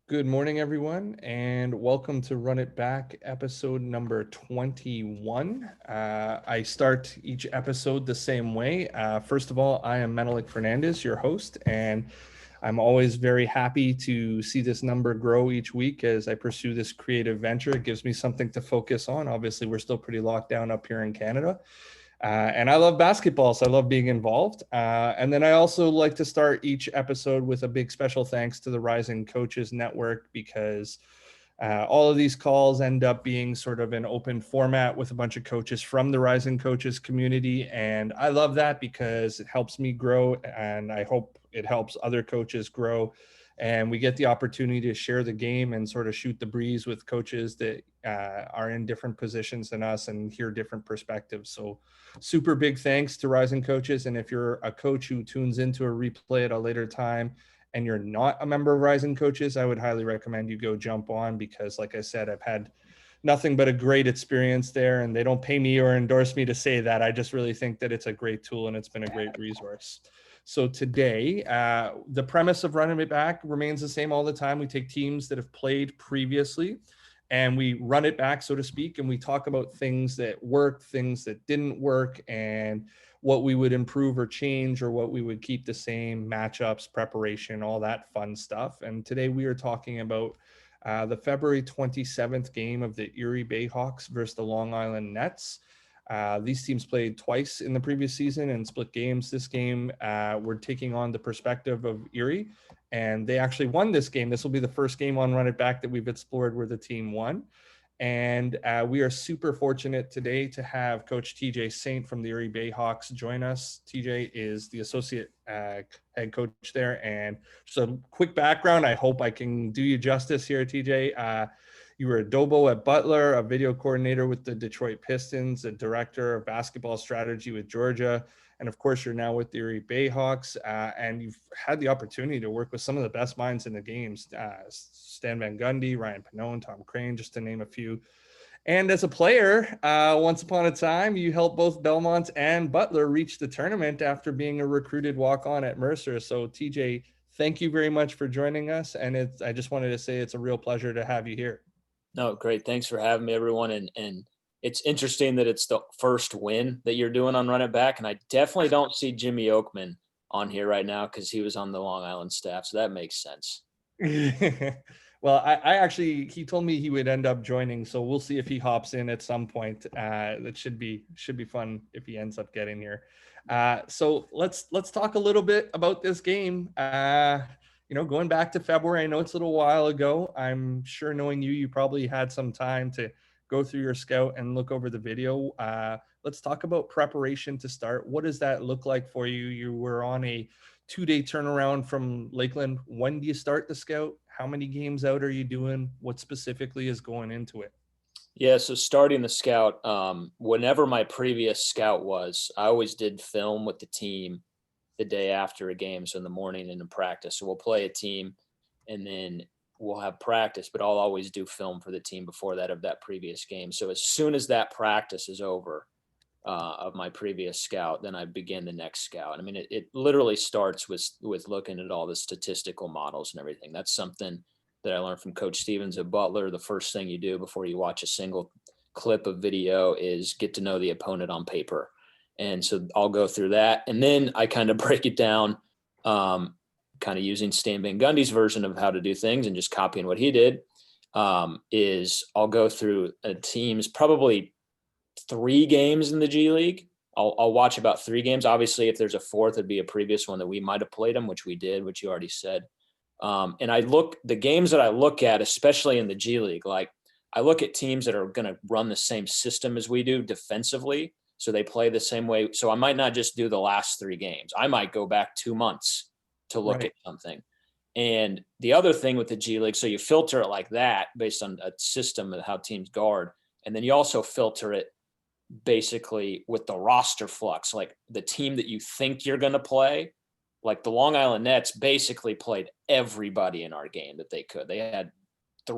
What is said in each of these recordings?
Good morning, everyone, and welcome to Run It Back, episode number 21. I start each episode the same way. First of all, I am Menelik Fernandez, your host, and I'm always very happy to see this number grow each week as I pursue this creative venture. It gives me something to focus on. Obviously, we're still pretty locked down up here in Canada. And I love basketball, so I love being involved. And then I also like to start each episode with a big special thanks to the Rising Coaches Network because all of these calls end up being sort of an open format with a bunch of coaches from the Rising Coaches community. And I love that because it helps me grow, and I hope it helps other coaches grow. And we get the opportunity to share the game and sort of shoot the breeze with coaches that are in different positions than us and hear different perspectives. So super big thanks to Rising Coaches. And if you're a coach who tunes into a replay at a later time and you're not a member of Rising Coaches, I would highly recommend you go jump on because, like I said, I've had nothing but a great experience there, and they don't pay me or endorse me to say that. I just really think that it's a great tool and it's been a great resource. So today, the premise of Running It Back remains the same all the time. We take teams that have played previously and we run it back, so to speak, and we talk about things that worked, things that didn't work, and what we would improve or change or what we would keep the same, matchups, preparation, all that fun stuff. And today we are talking about the February 27th game of the Erie Bayhawks versus the Long Island Nets. These teams played twice in the previous season and split games. This game, we're taking on the perspective of Erie, and they actually won this game. This will be the first game on Run It Back that we've explored where the team won. And we are super fortunate today to have Coach TJ Saint from the Erie Bayhawks join us. TJ is the associate head coach there. And just a quick background, I hope I can do you justice here, TJ. You were a Dobo at Butler, a video coordinator with the Detroit Pistons, a director of basketball strategy with Georgia, and of course, you're now with the Erie Bayhawks, and you've had the opportunity to work with some of the best minds in the games, Stan Van Gundy, Ryan Pannone, Tom Crane, just to name a few. And as a player, once upon a time, you helped both Belmont and Butler reach the tournament after being a recruited walk-on at Mercer. So, TJ, thank you very much for joining us, and I just wanted to say it's a real pleasure to have you here. No, great. Thanks for having me, everyone. And it's interesting that it's the first win that you're doing on Run It Back. And I definitely don't see Jimmy Oakman on here right now because he was on the Long Island staff. So that makes sense. Well, I actually, he told me he would end up joining, so we'll see if he hops in at some point. That should be fun if he ends up getting here. So let's talk a little bit about this game. Going back to February, I know it's a little while ago. I'm sure, knowing you, you probably had some time to go through your scout and look over the video. Let's talk about preparation to start. What does that look like for you? You were on a 2-day turnaround from Lakeland. When do you start the scout? How many games out are you doing? What specifically is going into it? Yeah, so starting the scout, whenever my previous scout was, I always did film with the team the day after a game. So in the morning and in practice. So we'll play a team and then we'll have practice, but I'll always do film for the team before that of that previous game. So as soon as that practice is over, of my previous scout, then I begin the next scout. I mean, it literally starts with looking at all the statistical models and everything. That's something that I learned from Coach Stevens at Butler. The first thing you do before you watch a single clip of video is get to know the opponent on paper. And so I'll go through that, and then I kind of break it down, kind of using Stan Van Gundy's version of how to do things and just copying what he did. Is I'll go through a team's probably 3 games in the G League. I'll watch about 3 games. Obviously, if there's a fourth, it'd be a previous one that we might have played them, which we did, which you already said. And the games that I look at, especially in the G League, like I look at teams that are going to run the same system as we do defensively. So they play the same way. So I might not just do the last 3 games. I might go back 2 months to look Right. at something. And the other thing with the G League, so you filter it like that based on a system of how teams guard. And then you also filter it basically with the roster flux, like the team that you think you're going to play. Like the Long Island Nets basically played everybody in our game that they could. They had 2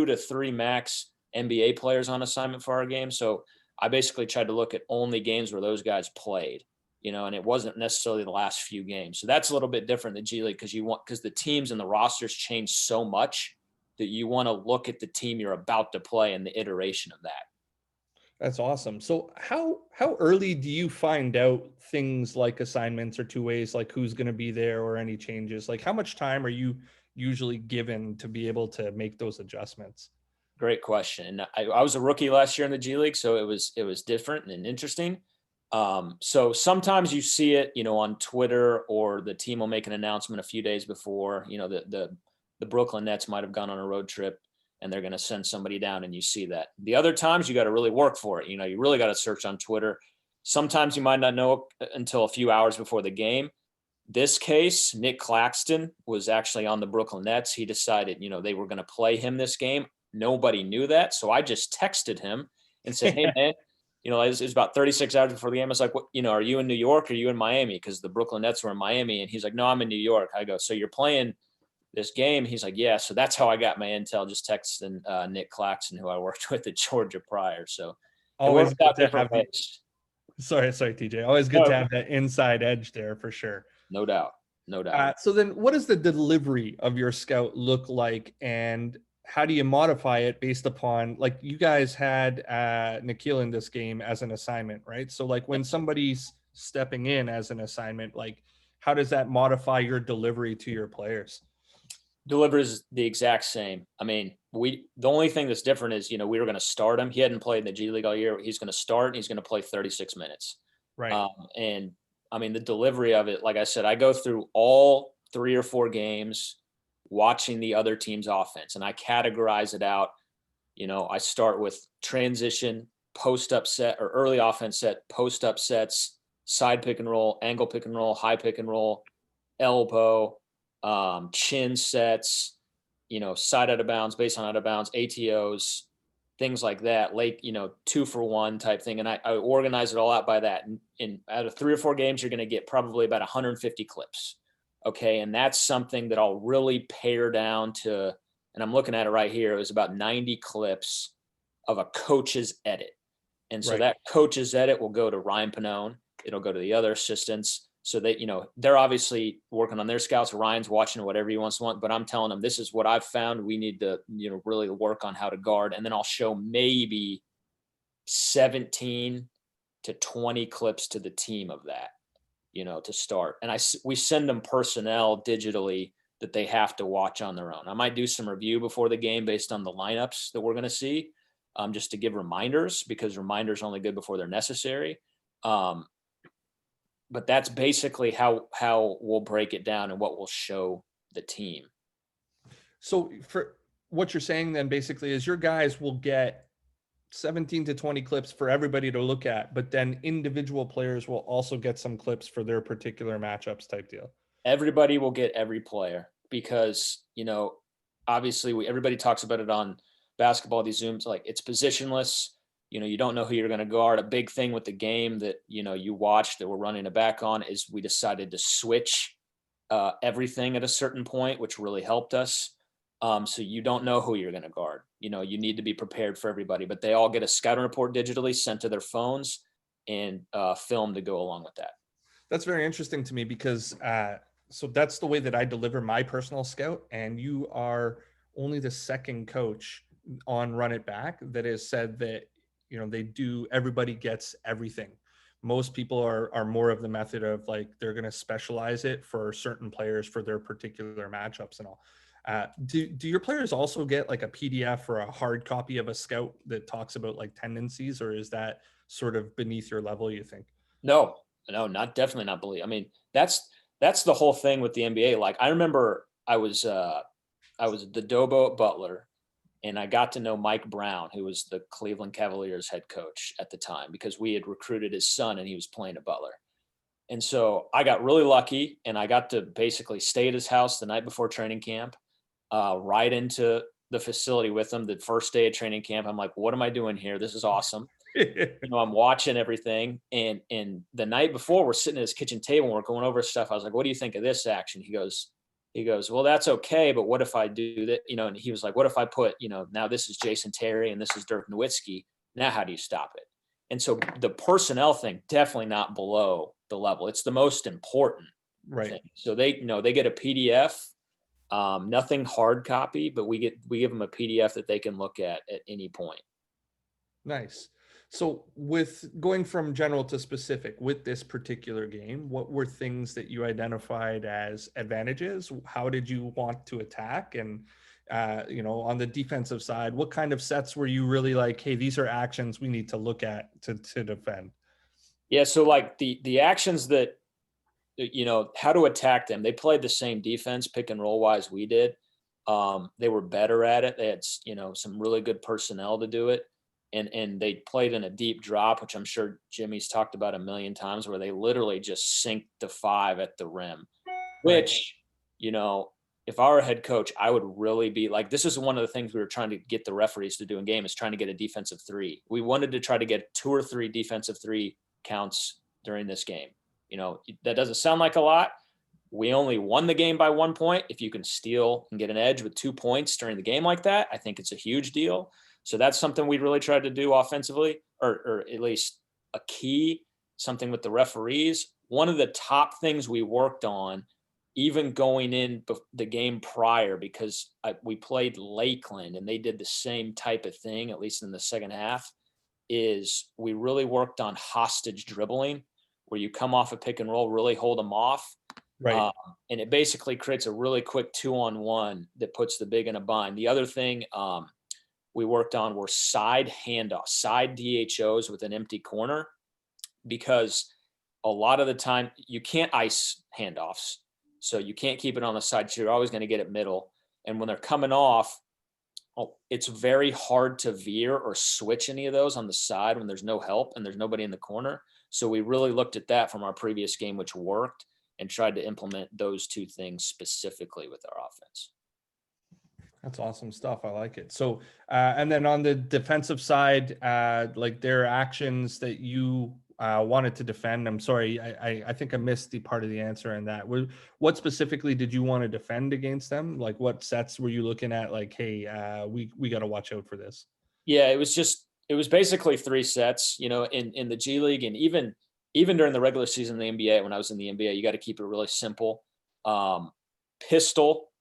to 3 max NBA players on assignment for our game. So I basically tried to look at only games where those guys played, and it wasn't necessarily the last few games. So that's a little bit different than G League because the teams and the rosters change so much that you want to look at the team you're about to play and the iteration of that. That's awesome. So how early do you find out things like assignments or two ways, like who's going to be there or any changes? Like how much time are you usually given to be able to make those adjustments? Great question. I was a rookie last year in the G League, so it was different and interesting. So sometimes you see it, on Twitter, or the team will make an announcement a few days before. The Brooklyn Nets might have gone on a road trip and they're going to send somebody down, and you see that. The other times you got to really work for it. You really got to search on Twitter. Sometimes you might not know until a few hours before the game. This case, Nick Claxton was actually on the Brooklyn Nets. He decided, they were going to play him this game. Nobody knew that. So I just texted him and said, hey, man, it was about 36 hours before the game. I was like, what, are you in New York or are you in Miami? Because the Brooklyn Nets were in Miami. And he's like, no, I'm in New York. I go, so you're playing this game? He's like, yeah. So that's how I got my intel, just texting Nick Claxton, who I worked with at Georgia prior. So it Always worked good out to different have ways. Sorry, TJ. Always good to have that inside edge there for sure. No doubt. No doubt. So then what does the delivery of your scout look like, and how do you modify it based upon, like, you guys had Nikhil in this game as an assignment, right? So like when somebody's stepping in as an assignment, like how does that modify your delivery to your players? Delivers the exact same. I mean, the only thing that's different is, we were going to start him. He hadn't played in the G League all year. He's going to start and he's going to play 36 minutes. Right. And I mean, the delivery of it, like I said, I go through all 3 or 4 games watching the other team's offense, and I categorize it out. I start with transition, post upset, or early offense set, post upsets, side pick and roll, angle pick and roll, high pick and roll, elbow, chin sets, side out of bounds, base on out of bounds, ATOs, things like that, late, 2 for 1 type thing. And I organize it all out by that. And out of 3 or 4 games, you're going to get probably about 150 clips. Okay. And that's something that I'll really pare down to, and I'm looking at it right here. It was about 90 clips of a coach's edit. And so that coach's edit will go to Ryan Pannone. It'll go to the other assistants. So that, they're obviously working on their scouts. Ryan's watching whatever he wants to want, but I'm telling them, this is what I've found. We need to, really work on how to guard. And then I'll show maybe 17 to 20 clips to the team of that, to start. And we send them personnel digitally that they have to watch on their own. I might do some review before the game based on the lineups that we're going to see, just to give reminders, because reminders are only good before they're necessary. But that's basically how we'll break it down and what we'll show the team. So for what you're saying then basically is your guys will get 17 to 20 clips for everybody to look at, but then individual players will also get some clips for their particular matchups type deal. Everybody will get every player because, obviously everybody talks about it on basketball, these Zooms, like it's positionless. You don't know who you're going to guard. A big thing with the game that, you watched that we're running it back on is we decided to switch everything at a certain point, which really helped us. So you don't know who you're going to guard. You need to be prepared for everybody, but they all get a scouting report digitally sent to their phones and film to go along with that. That's very interesting to me because so that's the way that I deliver my personal scout. And you are only the second coach on Run It Back that has said that, everybody gets everything. Most people are more of the method of like, they're going to specialize it for certain players for their particular matchups and all. Do your players also get like a PDF or a hard copy of a scout that talks about like tendencies, or is that sort of beneath your level, you think? No, definitely not believe. I mean, that's the whole thing with the NBA. Like I remember I was the Dobo at Butler, and I got to know Mike Brown, who was the Cleveland Cavaliers head coach at the time, because we had recruited his son and he was playing at Butler. And so I got really lucky and I got to basically stay at his house the night before training camp, right into the facility with him the first day of training camp. I'm like, what am I doing here? This is awesome. I'm watching everything. And the night before, we're sitting at his kitchen table and we're going over stuff. I was like, what do you think of this action? He goes, well, that's okay, but what if I do that? And he was like, what if I put, now this is Jason Terry and this is Dirk Nowitzki. Now how do you stop it? And so the personnel thing, definitely not below the level. It's the most important Right. thing. So they, they get a PDF, nothing hard copy, but we give them a PDF that they can look at any point. Nice. So with going from general to specific with this particular game, what were things that you identified as advantages? How did you want to attack? And, on the defensive side, what kind of sets were you really like, hey, these are actions we need to look at to defend? Yeah. So like the actions that, how to attack them. They played the same defense, pick and roll wise we did. They were better at it. They had, some really good personnel to do it. And they played in a deep drop, which I'm sure Jimmy's talked about a million times, where they literally just sink the 5 at the rim, which, if I were a head coach, I would really be like, this is one of the things we were trying to get the referees to do in game, is trying to get a defensive 3. We wanted to try to get 2 or 3 defensive 3 counts during this game. That doesn't sound like a lot. We only won the game by 1 point. If you can steal and get an edge with 2 points during the game like that, I think it's a huge deal. So that's something we really tried to do offensively, or at least a key, something with the referees. One of the top things we worked on, even going in the game prior, because we played Lakeland and they did the same type of thing, at least in the second half, is we really worked on hostage dribbling, where you come off a pick and roll, really hold them off. Right. And it basically creates a really quick 2-on-1 that puts the big in a bind. The other thing we worked on were side handoffs, side DHOs with an empty corner, because a lot of the time you can't ice handoffs. So you can't keep it on the side. So you're always going to get it middle. And when they're coming off, it's very hard to veer or switch any of those on the side when there's no help and there's nobody in the corner. So we really looked at that from our previous game, which worked, and tried to implement those 2 things specifically with our offense. That's awesome stuff. I like it. So, and then on the defensive side, like their actions that you wanted to defend. I'm sorry, I think I missed the part of the answer in that. What specifically did you want to defend against them? Like, what sets were you looking at? Like, hey, we got to watch out for this. Yeah, it was basically 3 sets. In the G League, and even during the regular season in the NBA, when I was in the NBA, you got to keep it really simple. Pistol.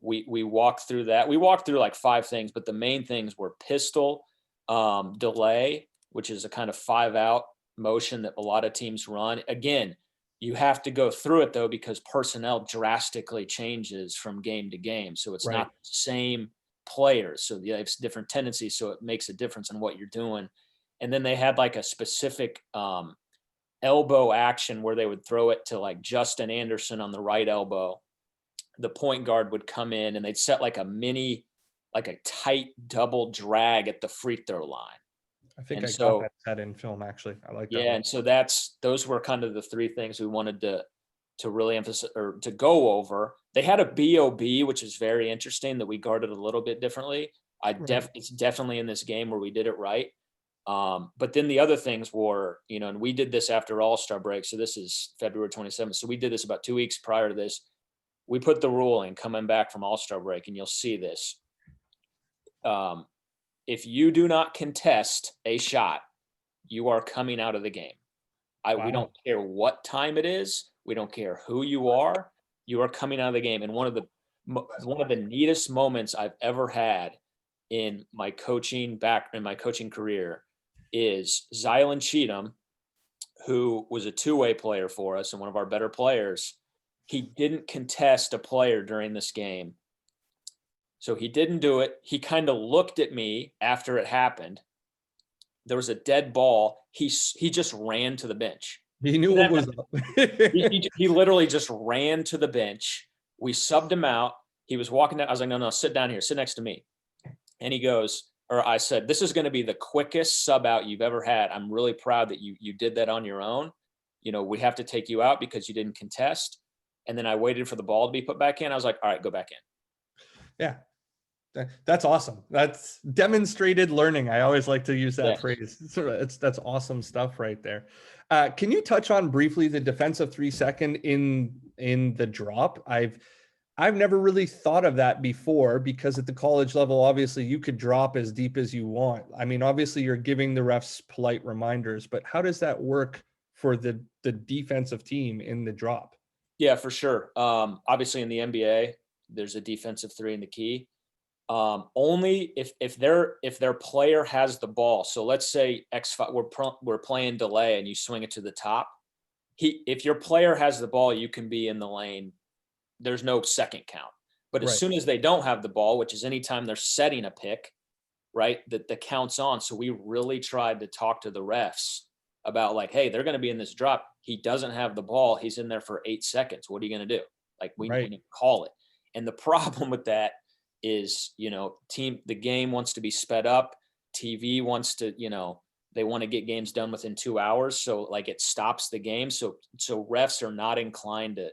We walked through that. We walked through like 5 things, but the main things were pistol, delay, which is a kind of 5-out motion that a lot of teams run. Again, you have to go through it though, because personnel drastically changes from game to game. So it's not the same players. So they have different tendencies. So it makes a difference in what you're doing. And then they had like a specific elbow action where they would throw it to like Justin Anderson on the right elbow. The point guard would come in and they'd set like a tight double drag at the free throw line. I think got that set in film, actually. I like that. Yeah, and so those were kind of the 3 things we wanted to really emphasize or to go over. They had a BOB, which is very interesting, that we guarded a little bit differently. It's definitely in this game where we did it right. But then the other things were, and we did this after All-Star break. So this is February 27th. So we did this about 2 weeks prior to this. We put the rule in coming back from All-Star break, and you'll see this. If you do not contest a shot, you are coming out of the game. Wow. We don't care what time it is. We don't care who you are. You are coming out of the game. And one of the neatest moments I've ever had in my coaching career is Zylan Cheatham, who was a 2-way player for us and one of our better players. He didn't contest a player during this game. So he didn't do it. He kind of looked at me after it happened. There was a dead ball. He just ran to the bench. He knew what was up. he literally just ran to the bench. We subbed him out. He was walking down. I was like, no, sit down here. Sit next to me. And he goes, or I said, this is going to be the quickest sub out you've ever had. I'm really proud that you did that on your own. We have to take you out because you didn't contest. And then I waited for the ball to be put back in. I was like, all right, go back in. Yeah. That's awesome. That's demonstrated learning. I always like to use that phrase. That's awesome stuff right there. Can you touch on briefly the defensive 3-second in the drop? I've never really thought of that before, because at the college level, obviously you could drop as deep as you want. I mean, obviously you're giving the refs polite reminders, but how does that work for the defensive team in the drop. Yeah, for sure. Obviously in the NBA, there's a defensive three in the key. Only if their player has the ball. So let's say X5, we're playing delay and you swing it to the top. If your player has the ball, you can be in the lane. There's no second count. But as Right. soon as they don't have the ball, which is anytime they're setting a pick, right, that the count's on. So we really tried to talk to the refs about like, hey, they're going to be in this drop. He doesn't have the ball. He's in there for 8 seconds. What are you going to do? Like we need to call it. And the problem with that is, the game wants to be sped up. TV wants to, they want to get games done within 2 hours. So like it stops the game. So refs are not inclined to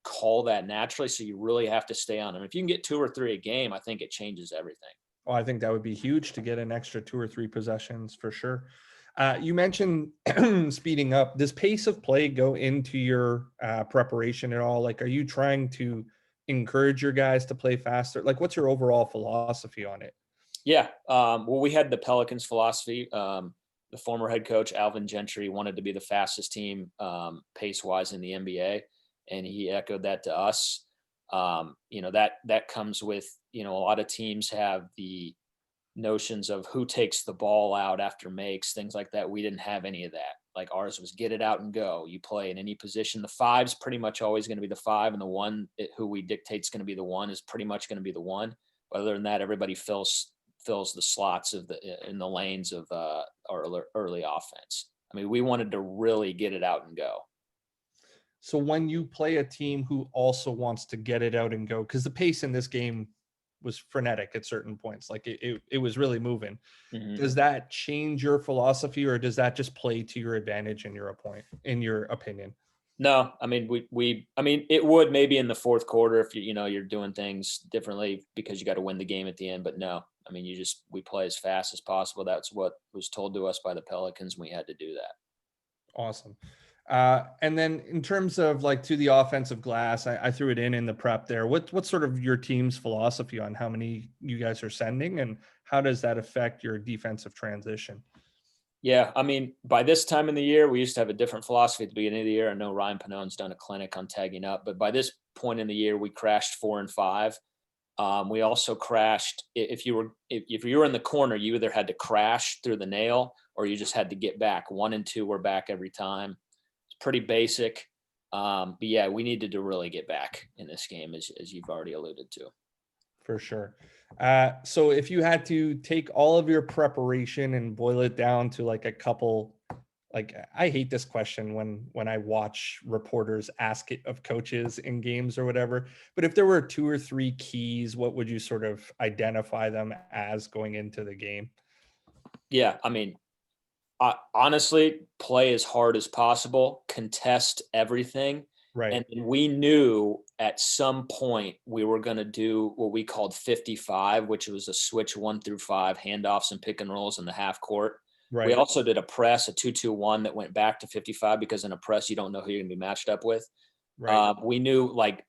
call that naturally. So you really have to stay on them. If you can get 2 or 3 a game, I think it changes everything. Oh, I think that would be huge to get an extra 2 or 3 possessions for sure. You mentioned speeding up. Does pace of play go into your preparation at all? Like, are you trying to encourage your guys to play faster? Like, what's your overall philosophy on it? Yeah. Well, we had the Pelicans philosophy. The former head coach, Alvin Gentry, wanted to be the fastest team pace-wise in the NBA, and he echoed that to us. That comes with, a lot of teams have the notions of who takes the ball out after makes, things like that. We didn't have any of that. Like ours was get it out and go. You play in any position. The 5's pretty much always going to be the 5, and the 1 who we dictate's going to be the 1 is pretty much going to be the 1. But other than that, everybody fills the slots in the lanes of our early offense. I mean, we wanted to really get it out and go. So when you play a team who also wants to get it out and go, because the pace in this game was frenetic at certain points, like it was really moving. Mm-hmm. Does that change your philosophy, or does that just play to your advantage in your opinion? No, I mean it would maybe in the fourth quarter if you're doing things differently because you got to win the game at the end. But no, I mean we play as fast as possible. That's what was told to us by the Pelicans, and we had to do that. Awesome. And then in terms of like to the offensive glass, I threw it in the prep there. What's sort of your team's philosophy on how many you guys are sending, and how does that affect your defensive transition? Yeah, I mean, by this time in the year, we used to have a different philosophy at the beginning of the year. I know Ryan Panone's done a clinic on tagging up, but by this point in the year, we crashed 4 and 5. We also crashed if you were in the corner, you either had to crash through the nail or you just had to get back. 1 and 2 were back every time. It's pretty basic. But yeah, we needed to really get back in this game, as you've already alluded to. For sure. So if you had to take all of your preparation and boil it down to like a couple, like I hate this question when I watch reporters ask it of coaches in games or whatever, but if there were 2 or 3 keys, what would you sort of identify them as going into the game? Yeah, I mean, honestly, play as hard as possible, contest everything. Right. And we knew at some point we were going to do what we called 55, which was a switch 1 through 5, handoffs and pick and rolls in the half court. Right. We also did a press, a 2-2-1 that went back to 55 because in a press, you don't know who you're going to be matched up with. Right. We knew like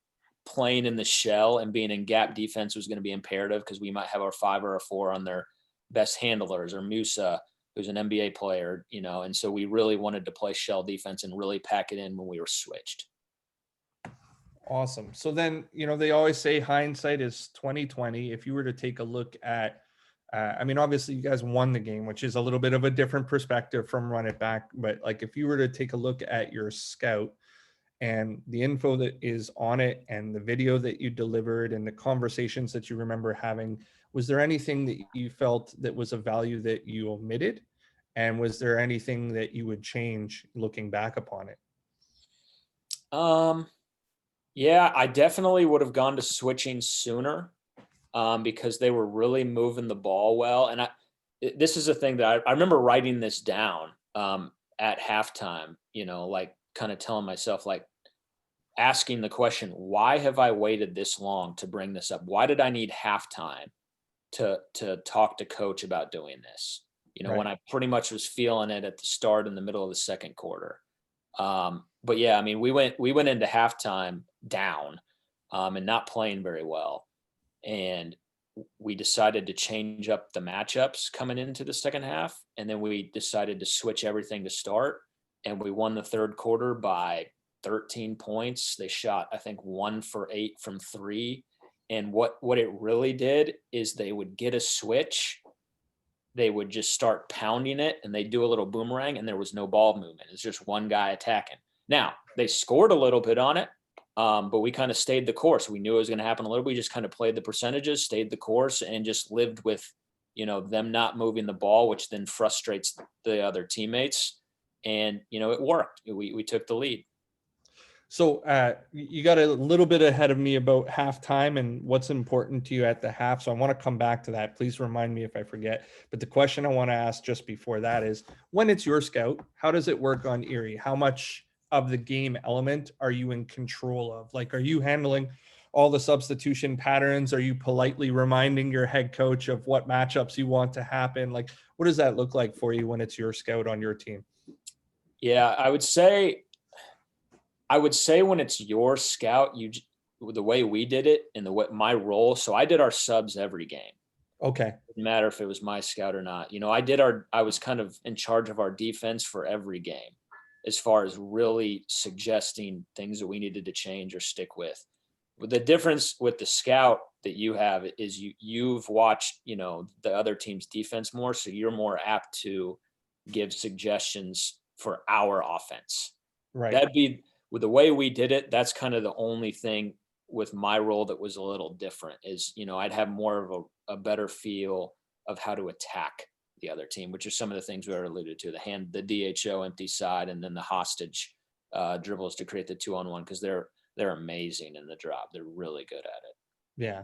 playing in the shell and being in gap defense was going to be imperative because we might have our 5 or a 4 on their best handlers, or Musa, who's an NBA player, and so we really wanted to play shell defense and really pack it in when we were switched. Awesome. So then, they always say hindsight is 2020. If you were to take a look at, I mean, obviously you guys won the game, which is a little bit of a different perspective from run it back. But like, if you were to take a look at your scout and the info that is on it and the video that you delivered and the conversations that you remember having, was there anything that you felt that was of value that you omitted? And was there anything that you would change looking back upon it? Yeah, I definitely would have gone to switching sooner because they were really moving the ball well. And this is a thing that I remember writing this down at halftime, like kind of telling myself, like asking the question, why have I waited this long to bring this up? Why did I need halftime to talk to coach about doing this? Right. When I pretty much was feeling it at the start and the middle of the second quarter. But yeah, I mean, we went into halftime down and not playing very well. And we decided to change up the matchups coming into the second half. And then we decided to switch everything to start. and we won the third quarter by 13 points. They shot, I think, 1 for 8 from 3. And what it really did is they would get a switch, they would just start pounding it, and they'd do a little boomerang, and there was no ball movement. It's just one guy attacking. Now, they scored a little bit on it, but we kind of stayed the course. We knew it was going to happen a little bit. We just kind of played the percentages, stayed the course, and just lived with, them not moving the ball, which then frustrates the other teammates. And, it worked. We took the lead. So you got a little bit ahead of me about halftime and what's important to you at the half. So I want to come back to that. Please remind me if I forget. But the question I want to ask just before that is, when it's your scout, how does it work on Erie? How much of the game element are you in control of? Like, are you handling all the substitution patterns? Are you politely reminding your head coach of what matchups you want to happen? Like, what does that look like for you when it's your scout on your team? Yeah, I would say when it's your scout, the way we did it and my role. So I did our subs every game. Okay. It didn't matter if it was my scout or not. I was kind of in charge of our defense for every game, as far as really suggesting things that we needed to change or stick with. But the difference with the scout that you have is you've watched, the other team's defense more. So you're more apt to give suggestions for our offense. Right. That'd be, with the way we did it, that's kind of the only thing with my role that was a little different is, I'd have more of a better feel of how to attack the other team, which are some of the things we already alluded to, the DHO empty side, and then the hostage dribbles to create the 2-on-1, because they're amazing in the drop. They're really good at it. Yeah,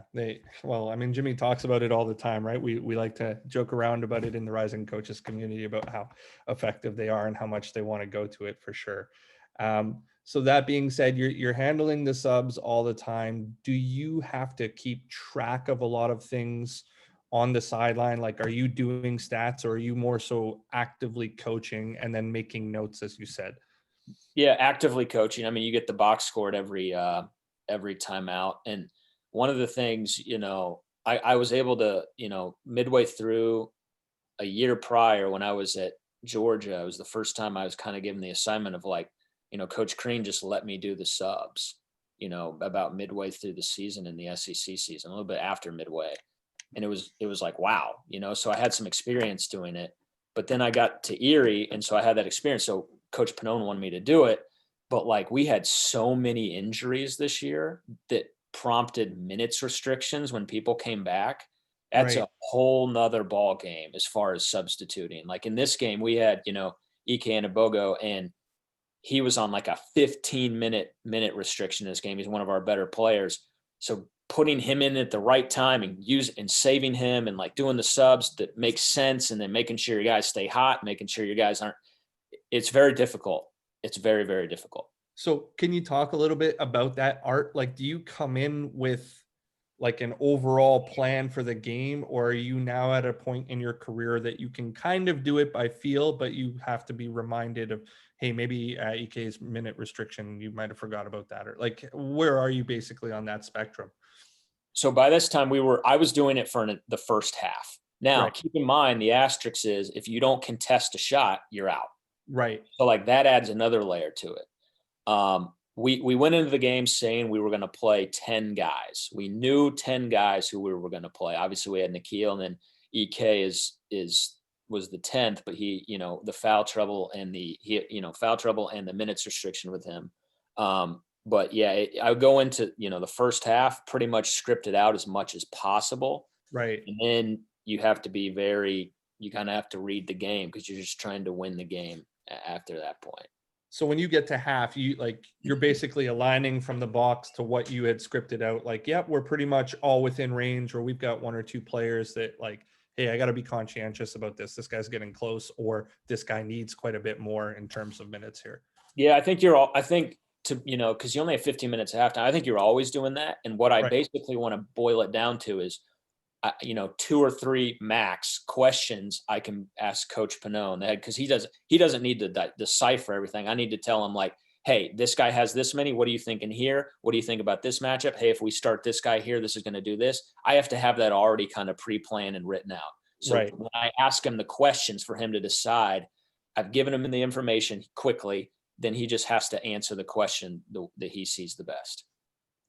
Jimmy talks about it all the time, right? We like to joke around about it in the Rising Coaches community about how effective they are and how much they want to go to it for sure. So that being said, you're handling the subs all the time. Do you have to keep track of a lot of things on the sideline? Like, are you doing stats, or are you more so actively coaching and then making notes, as you said? Yeah, actively coaching. I mean, you get the box scored every timeout. And one of the things, I was able to, midway through a year prior when I was at Georgia, it was the first time I was kind of given the assignment of like, Coach Crean just let me do the subs, about midway through the season in the SEC season, a little bit after midway. And it was like, wow, so I had some experience doing it, but then I got to Erie. And so I had that experience. So Coach Pannone wanted me to do it, but like we had so many injuries this year that prompted minutes restrictions when people came back. That's Right. a whole nother ball game as far as substituting. Like in this game, we had, Ike Anabogo, and he was on like a 15-minute restriction in this game. He's one of our better players. So putting him in at the right time and saving him and like doing the subs that makes sense, and then making sure your guys stay hot, making sure your guys aren't, it's very difficult. It's very, very difficult. So can you talk a little bit about that, Art? Like, do you come in with like an overall plan for the game, or are you now at a point in your career that you can kind of do it by feel, but you have to be reminded of, hey, maybe EK's minute restriction, you might have forgot about that, or like, where are you basically on that spectrum? So by this time I was doing it for the first half. Now, Right. keep in mind, the asterisk is if you don't contest a shot, you're out. Right. So like that adds another layer to it. We went into the game saying we were going to play 10 guys. We knew 10 guys who we were going to play. Obviously we had Nikhil, and then EK was the 10th, but he, the foul trouble and the minutes restriction with him. But yeah, I would go into, the first half pretty much scripted out as much as possible. Right. And then you have to be you kind of have to read the game, because you're just trying to win the game after that point. So when you get to half, you're basically aligning from the box to what you had scripted out. Like, yep, we're pretty much all within range, or we've got one or two players that like, hey, I got to be conscientious about this. This guy's getting close, or this guy needs quite a bit more in terms of minutes here. Yeah, because you only have 15 minutes at halftime. I think you're always doing that. And what I Right. basically want to boil it down to is, 2 or 3 max questions I can ask Coach Pannone, because he doesn't need to decipher everything. I need to tell him like, hey, this guy has this many. What do you think in here? What do you think about this matchup? Hey, if we start this guy here, this is going to do this. I have to have that already kind of pre-planned and written out. So Right. when I ask him the questions for him to decide, I've given him the information quickly. Then he just has to answer the question that he sees the best.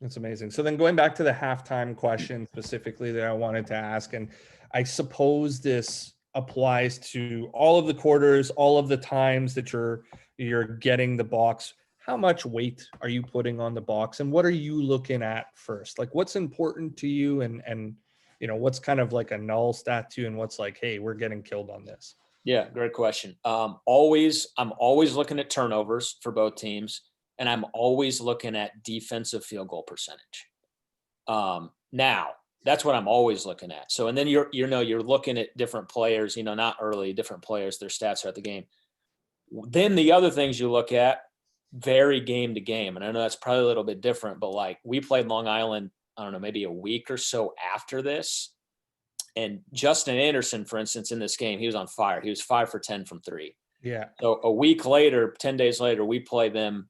That's amazing. So then going back to the halftime question specifically that I wanted to ask, and I suppose this applies to all of the quarters, all of the times that you're getting the box. How much weight are you putting on the box, and what are you looking at first? Like, what's important to you, and what's kind of like a null stat to you, and what's like, hey, we're getting killed on this? Yeah, great question. I'm always looking at turnovers for both teams, and I'm always looking at defensive field goal percentage. Now that's what I'm always looking at. So, and then you're looking at different players, not early, different players, their stats throughout the game. Then the other things you look at vary game to game. And I know that's probably a little bit different, but like we played Long Island, I don't know, maybe a week or so after this. And Justin Anderson, for instance, in this game, he was on fire. He was 5 for 10 from 3. Yeah. So a week later, 10 days later, we play them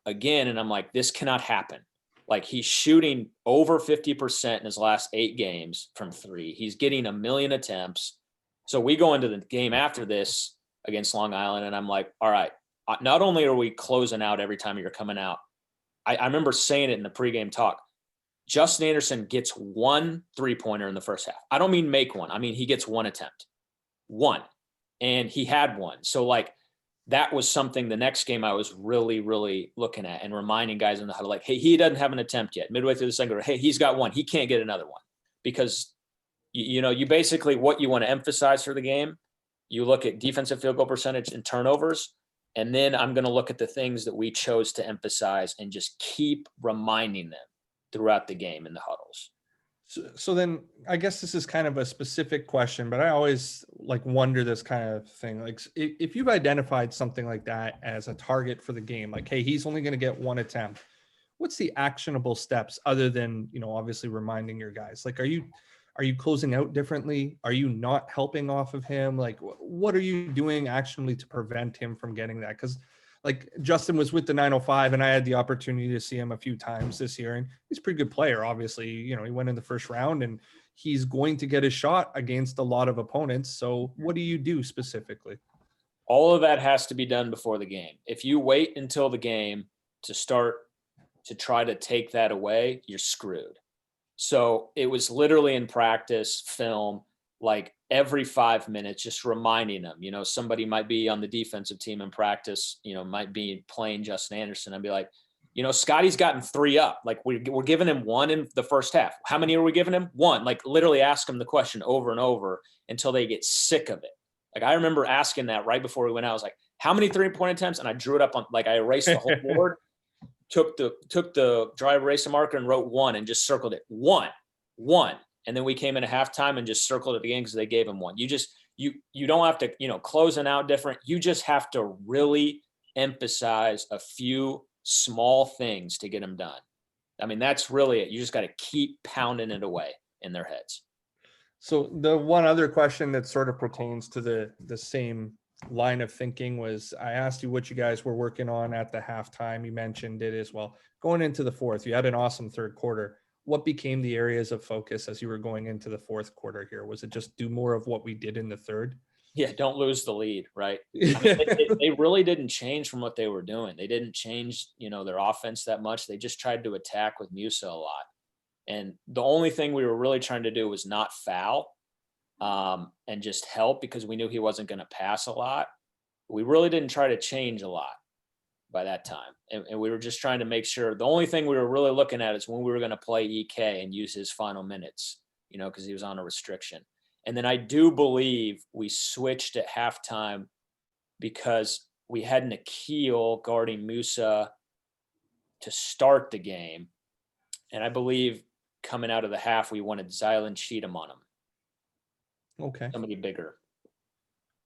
again. And I'm like, this cannot happen. Like he's shooting over 50% in his last 8 games from 3. He's getting a million attempts. So we go into the game after this against Long Island, and I'm like, all right, not only are we closing out every time you're coming out, I remember saying it in the pregame talk, Justin Anderson gets 1 3-pointer in the first half. I don't mean make one. I mean, he gets 1 attempt. 1. And he had 1. So like that was something the next game I was really, really looking at and reminding guys in the huddle, like, hey, he doesn't have an attempt yet. Midway through the second, hey, he's got 1. He can't get another one. Because, you basically what you want to emphasize for the game, you look at defensive field goal percentage and turnovers. And then I'm going to look at the things that we chose to emphasize and just keep reminding them throughout the game in the huddles. So then I guess this is kind of a specific question, but I always like wonder this kind of thing. Like if you've identified something like that as a target for the game, like, hey, he's only going to get 1 attempt. What's the actionable steps other than, obviously reminding your guys? Like, are you closing out differently? Are you not helping off of him? Like, what are you doing actionably to prevent him from getting that? Because like Justin was with the 905 and I had the opportunity to see him a few times this year, and he's a pretty good player. Obviously, he went in the first round and he's going to get a shot against a lot of opponents. So what do you do specifically? All of that has to be done before the game. If you wait until the game to start to try to take that away, you're screwed. So it was literally in practice, film, like every 5 minutes, just reminding them, somebody might be on the defensive team in practice, might be playing Justin Anderson. I'd be like, Scotty's gotten 3 up. Like we're giving him 1 in the first half. How many are we giving him? 1. Like literally ask him the question over and over until they get sick of it. Like I remember asking that right before we went out. I was like, how many 3-point attempts? And I drew it up on, like I erased the whole board, took the dry eraser marker and wrote 1 and just circled it. 1. And then we came in at halftime and just circled it again because they gave him 1. You don't have to, closing out different. You just have to really emphasize a few small things to get them done. I mean, that's really it. You just got to keep pounding it away in their heads. So the one other question that sort of pertains to the same line of thinking was, I asked you what you guys were working on at the halftime. You mentioned it as well. Going into the fourth, you had an awesome third quarter. What became the areas of focus as you were going into the fourth quarter here? Was it just do more of what we did in the third? Yeah, don't lose the lead, right? I mean, they really didn't change from what they were doing. They didn't change, their offense that much. They just tried to attack with Musa a lot. And the only thing we were really trying to do was not foul and just help, because we knew he wasn't going to pass a lot. We really didn't try to change a lot by that time. And we were just trying to make sure. The only thing we were really looking at is when we were going to play EK and use his final minutes, because he was on a restriction. And then I do believe we switched at halftime because we had Nikhil guarding Musa to start the game. And I believe coming out of the half, we wanted Zylan Cheatham on him. Okay. Somebody bigger.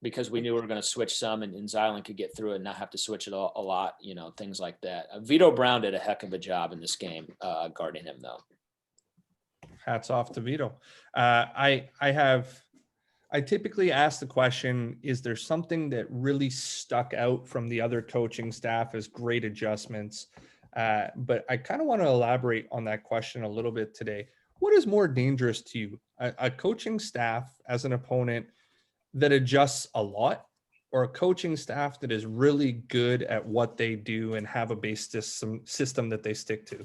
Because we knew we were going to switch some and Zylan could get through it and not have to switch it a lot, things like that. Vito Brown did a heck of a job in this game guarding him, though. Hats off to Vito. I typically ask the question, is there something that really stuck out from the other coaching staff as great adjustments? But I kind of want to elaborate on that question a little bit today. What is more dangerous to you? A coaching staff as an opponent that adjusts a lot, or a coaching staff that is really good at what they do and have a base system that they stick to?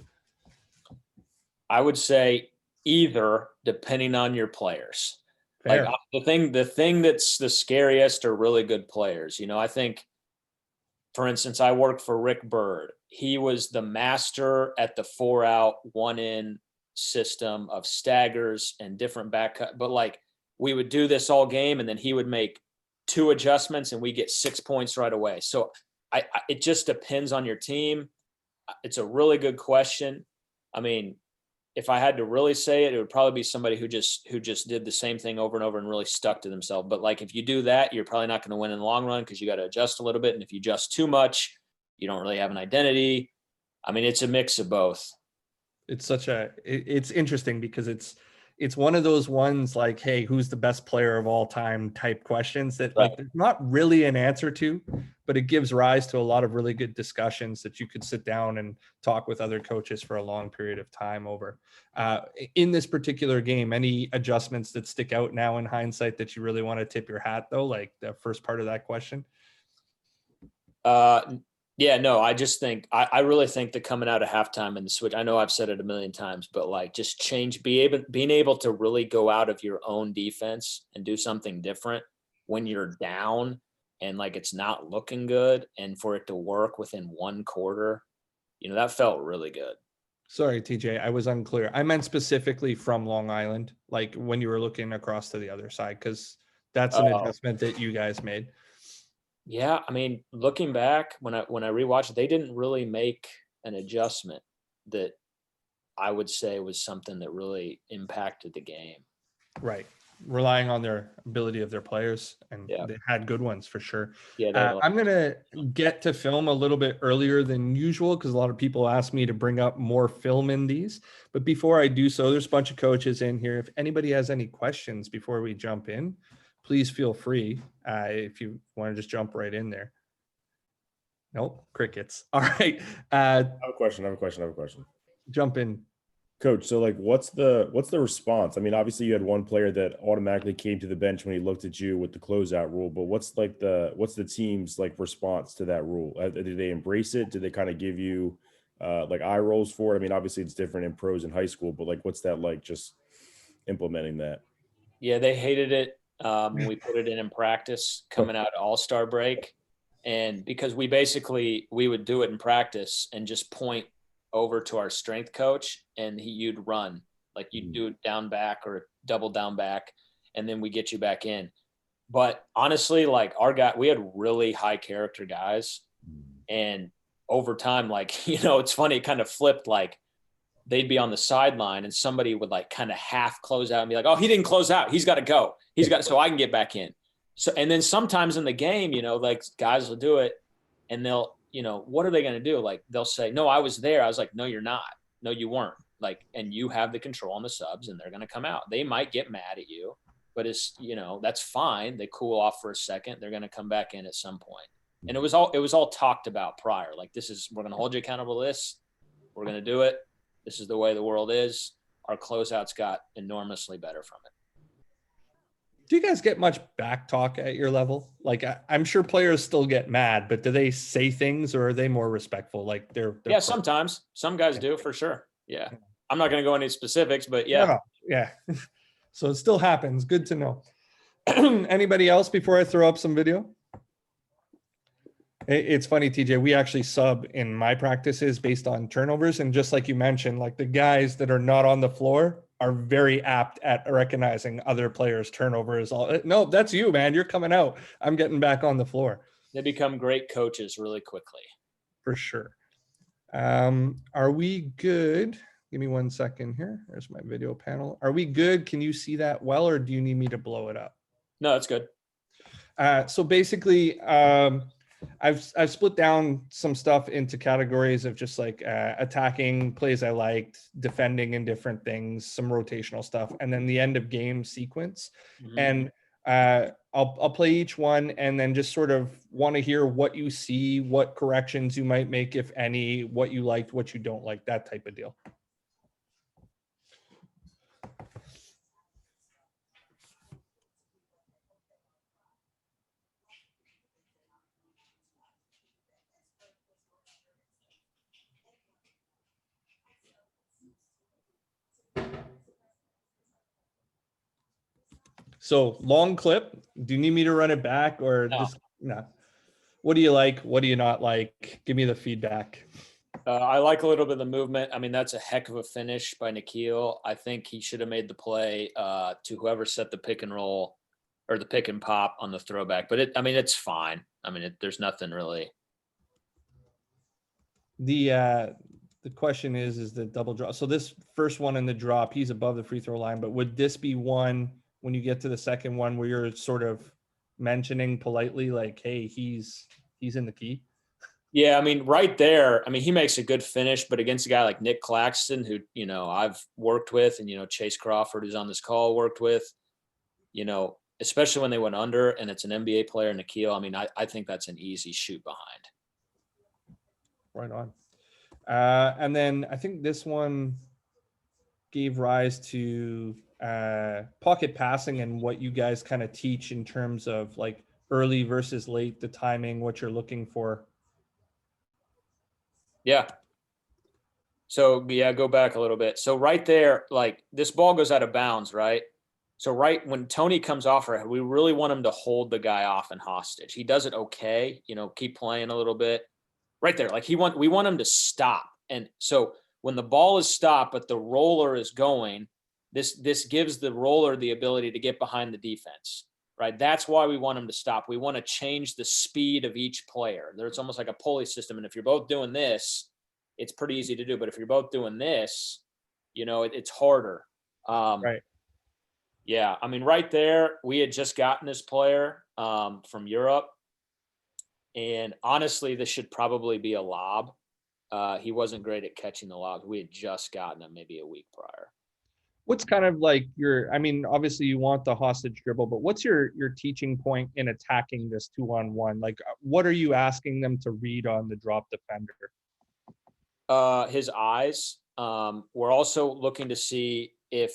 I would say either, depending on your players. Like Fair. the thing that's the scariest are really good players. I think, for instance, I worked for Rick Bird. He was the master at the 4-out, 1-in system of staggers and different back cut. But like we would do this all game, and then he would make 2 adjustments, and we get 6 points right away. So it just depends on your team. It's a really good question. I mean, if I had to really say it, it would probably be somebody who just did the same thing over and over and really stuck to themselves. But like if you do that, you're probably not going to win in the long run because you got to adjust a little bit. And if you adjust too much, you don't really have an identity. I mean, it's a mix of both. It's it's interesting because it's one of those ones like, hey, who's the best player of all time type questions that like there's not really an answer to, but it gives rise to a lot of really good discussions that you could sit down and talk with other coaches for a long period of time over. In this particular game, any adjustments that stick out now in hindsight that you really want to tip your hat though, like the first part of that question? Yeah, no, I just think I really think that coming out of halftime and the switch, I know I've said it a million times, but like just being able to really go out of your own defense and do something different when you're down and like it's not looking good, and for it to work within one quarter, that felt really good. Sorry, TJ, I was unclear. I meant specifically from Long Island, like when you were looking across to the other side, because that's an adjustment that you guys made. Yeah, I mean, looking back, when I rewatched it, they didn't really make an adjustment that I would say was something that really impacted the game. Right. Relying on their ability of their players, and they had good ones for sure. Yeah, I'm going to get to film a little bit earlier than usual because a lot of people ask me to bring up more film in these. But before I do so, there's a bunch of coaches in here. If anybody has any questions before we jump in, please feel free if you want to just jump right in there. Nope, crickets. All right. I have a question. Jump in. Coach, so like what's the response? I mean, obviously you had one player that automatically came to the bench when he looked at you with the closeout rule, but what's the team's like response to that rule? Did they embrace it? Did they kind of give you like eye rolls for it? I mean, obviously it's different in pros and high school, but like what's that like just implementing that? Yeah, they hated it when we put it in practice coming out All-Star break. And because we would do it in practice and just point over to our strength coach, and you'd run, like you'd do it down back or double down back, and then we get you back in. But honestly, like we had really high character guys, and over time, like, it's funny, it kind of flipped. Like they'd be on the sideline and somebody would like kind of half close out and be like, oh, he didn't close out, he's got to go, so I can get back in. So, and then sometimes in the game, like guys will do it and they'll, what are they going to do? Like they'll say, no, I was there. I was like, no, you're not. No, you weren't. Like, and you have the control on the subs and they're going to come out. They might get mad at you, but it's, that's fine. They cool off for a second. They're going to come back in at some point. And it was all talked about prior. Like we're going to hold you accountable to this. We're going to do it. This is the way the world is. Our closeouts got enormously better from it. Do you guys get much back talk at your level? Like I'm sure players still get mad, but do they say things or are they more respectful? Like they're yeah, sometimes some guys do for sure. Yeah. I'm not going to go into specifics, but yeah. No. Yeah. So it still happens. Good to know. Anybody else before I throw up some video? It's funny, TJ, we actually sub in my practices based on turnovers. And just like you mentioned, like the guys that are not on the floor are very apt at recognizing other players' turnovers. No, that's you, man. You're coming out. I'm getting back on the floor. They become great coaches really quickly. For sure. Are we good? Give me 1 second here. There's my video panel. Are we good? Can you see that well, or do you need me to blow it up? No, that's good. So basically, I've split down some stuff into categories of just like attacking plays I liked, defending and different things, some rotational stuff, and then the end of game sequence. Mm-hmm. And I'll play each one and then just sort of want to hear what you see, what corrections you might make, if any, what you liked, what you don't like, that type of deal. So long clip. Do you need me to run it back or No. just no? What do you like? What do you not like? Give me the feedback. I like a little bit of the movement. I mean, that's a heck of a finish by Nikhil. I think he should have made the play to whoever set the pick and roll or the pick and pop on the throwback. But it's fine. I mean, there's nothing really. The question is the double drop. So this first one in the drop, he's above the free throw line. But would this be one when you get to the second one where you're sort of mentioning politely like, hey, he's in the key? Yeah, I mean, right there, I mean, he makes a good finish, but against a guy like Nick Claxton, who, I've worked with, and, Chase Crawford, who's on this call, worked with, especially when they went under and it's an NBA player, Nikhil, I mean, I think that's an easy shoot behind. Right on. And then I think this one gave rise to pocket passing and what you guys kind of teach in terms of like early versus late, the timing, what you're looking for. Yeah. So, yeah, go back a little bit. So right there, like this ball goes out of bounds, right? So right when Tony comes off her, we really want him to hold the guy off and hostage. He does it okay, keep playing a little bit. Right there, like we want him to stop. And so when the ball is stopped, but the roller is going, this gives the roller the ability to get behind the defense, right? That's why we want him to stop. We want to change the speed of each player. There's almost like a pulley system. And if you're both doing this, it's pretty easy to do. But if you're both doing this, it's harder. Right. Yeah, I mean, right there, we had just gotten this player from Europe. And honestly, this should probably be a lob. He wasn't great at catching the lobs. We had just gotten him maybe a week prior. What's kind of like obviously you want the hostage dribble, but what's your teaching point in attacking this 2-on-1? Like, what are you asking them to read on the drop defender? His eyes. We're also looking to see if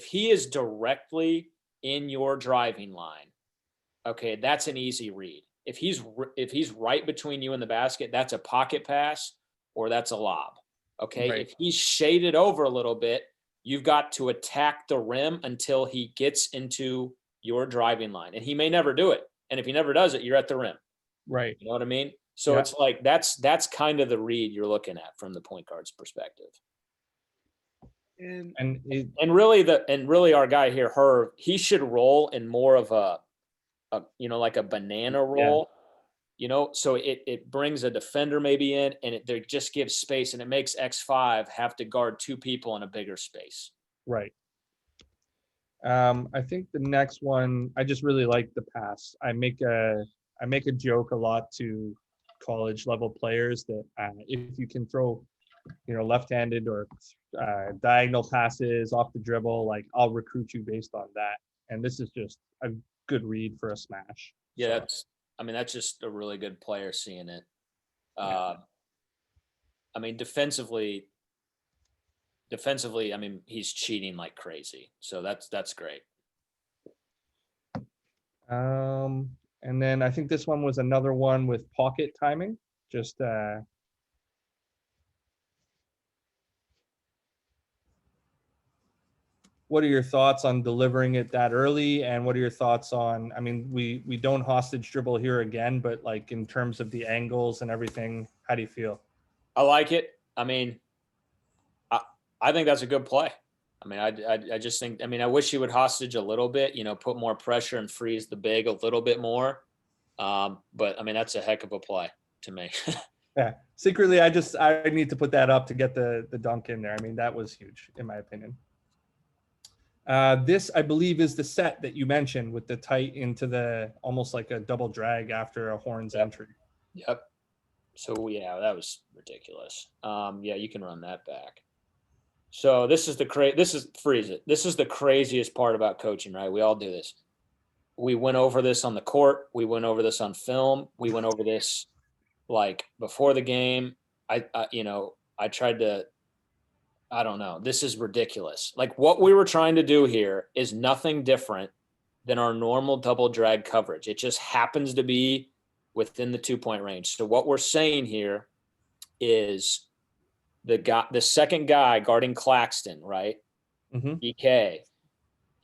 he is directly in your driving line. Okay, that's an easy read. If he's right between you and the basket, that's a pocket pass or that's a lob. Okay, Right. If he's shaded over a little bit, you've got to attack the rim until he gets into your driving line. And he may never do it. And if he never does it, you're at the rim. Right. You know what I mean? So yeah. It's like that's kind of the read you're looking at from the point guard's perspective. And really our guy here, Herb, he should roll in more of a like a banana roll. Yeah. So it brings a defender maybe in, and it just gives space, and it makes X5 have to guard two people in a bigger space. Right. I think the next one, I just really like the pass. I make a joke a lot to college level players that if you can throw, left-handed or diagonal passes off the dribble, like I'll recruit you based on that. And this is just a good read for a smash. Yeah, so. That's just a really good player seeing it. Defensively, he's cheating like crazy. So that's great. And then I think this one was another one with pocket timing. Just what are your thoughts on delivering it that early? And what are your thoughts on, we don't hostage dribble here again, but like in terms of the angles and everything, how do you feel? I like it. I think that's a good play. I just think, I wish he would hostage a little bit, put more pressure and freeze the big a little bit more. But that's a heck of a play to me. Yeah. Secretly, I need to put that up to get the dunk in there. That was huge in my opinion. This, I believe, is the set that you mentioned with the tight into the almost like a double drag after a Horns entry. Yep. So yeah, that was ridiculous. Yeah, you can run that back. So this is freeze it. This is the craziest part about coaching, right? We all do this. We went over this on the court. We went over this on film. We went over this like before the game. I tried to. I don't know. This is ridiculous. Like what we were trying to do here is nothing different than our normal double drag coverage. It just happens to be within the 2-point range. So what we're saying here is the second guy guarding Claxton, right? Mm-hmm. EK.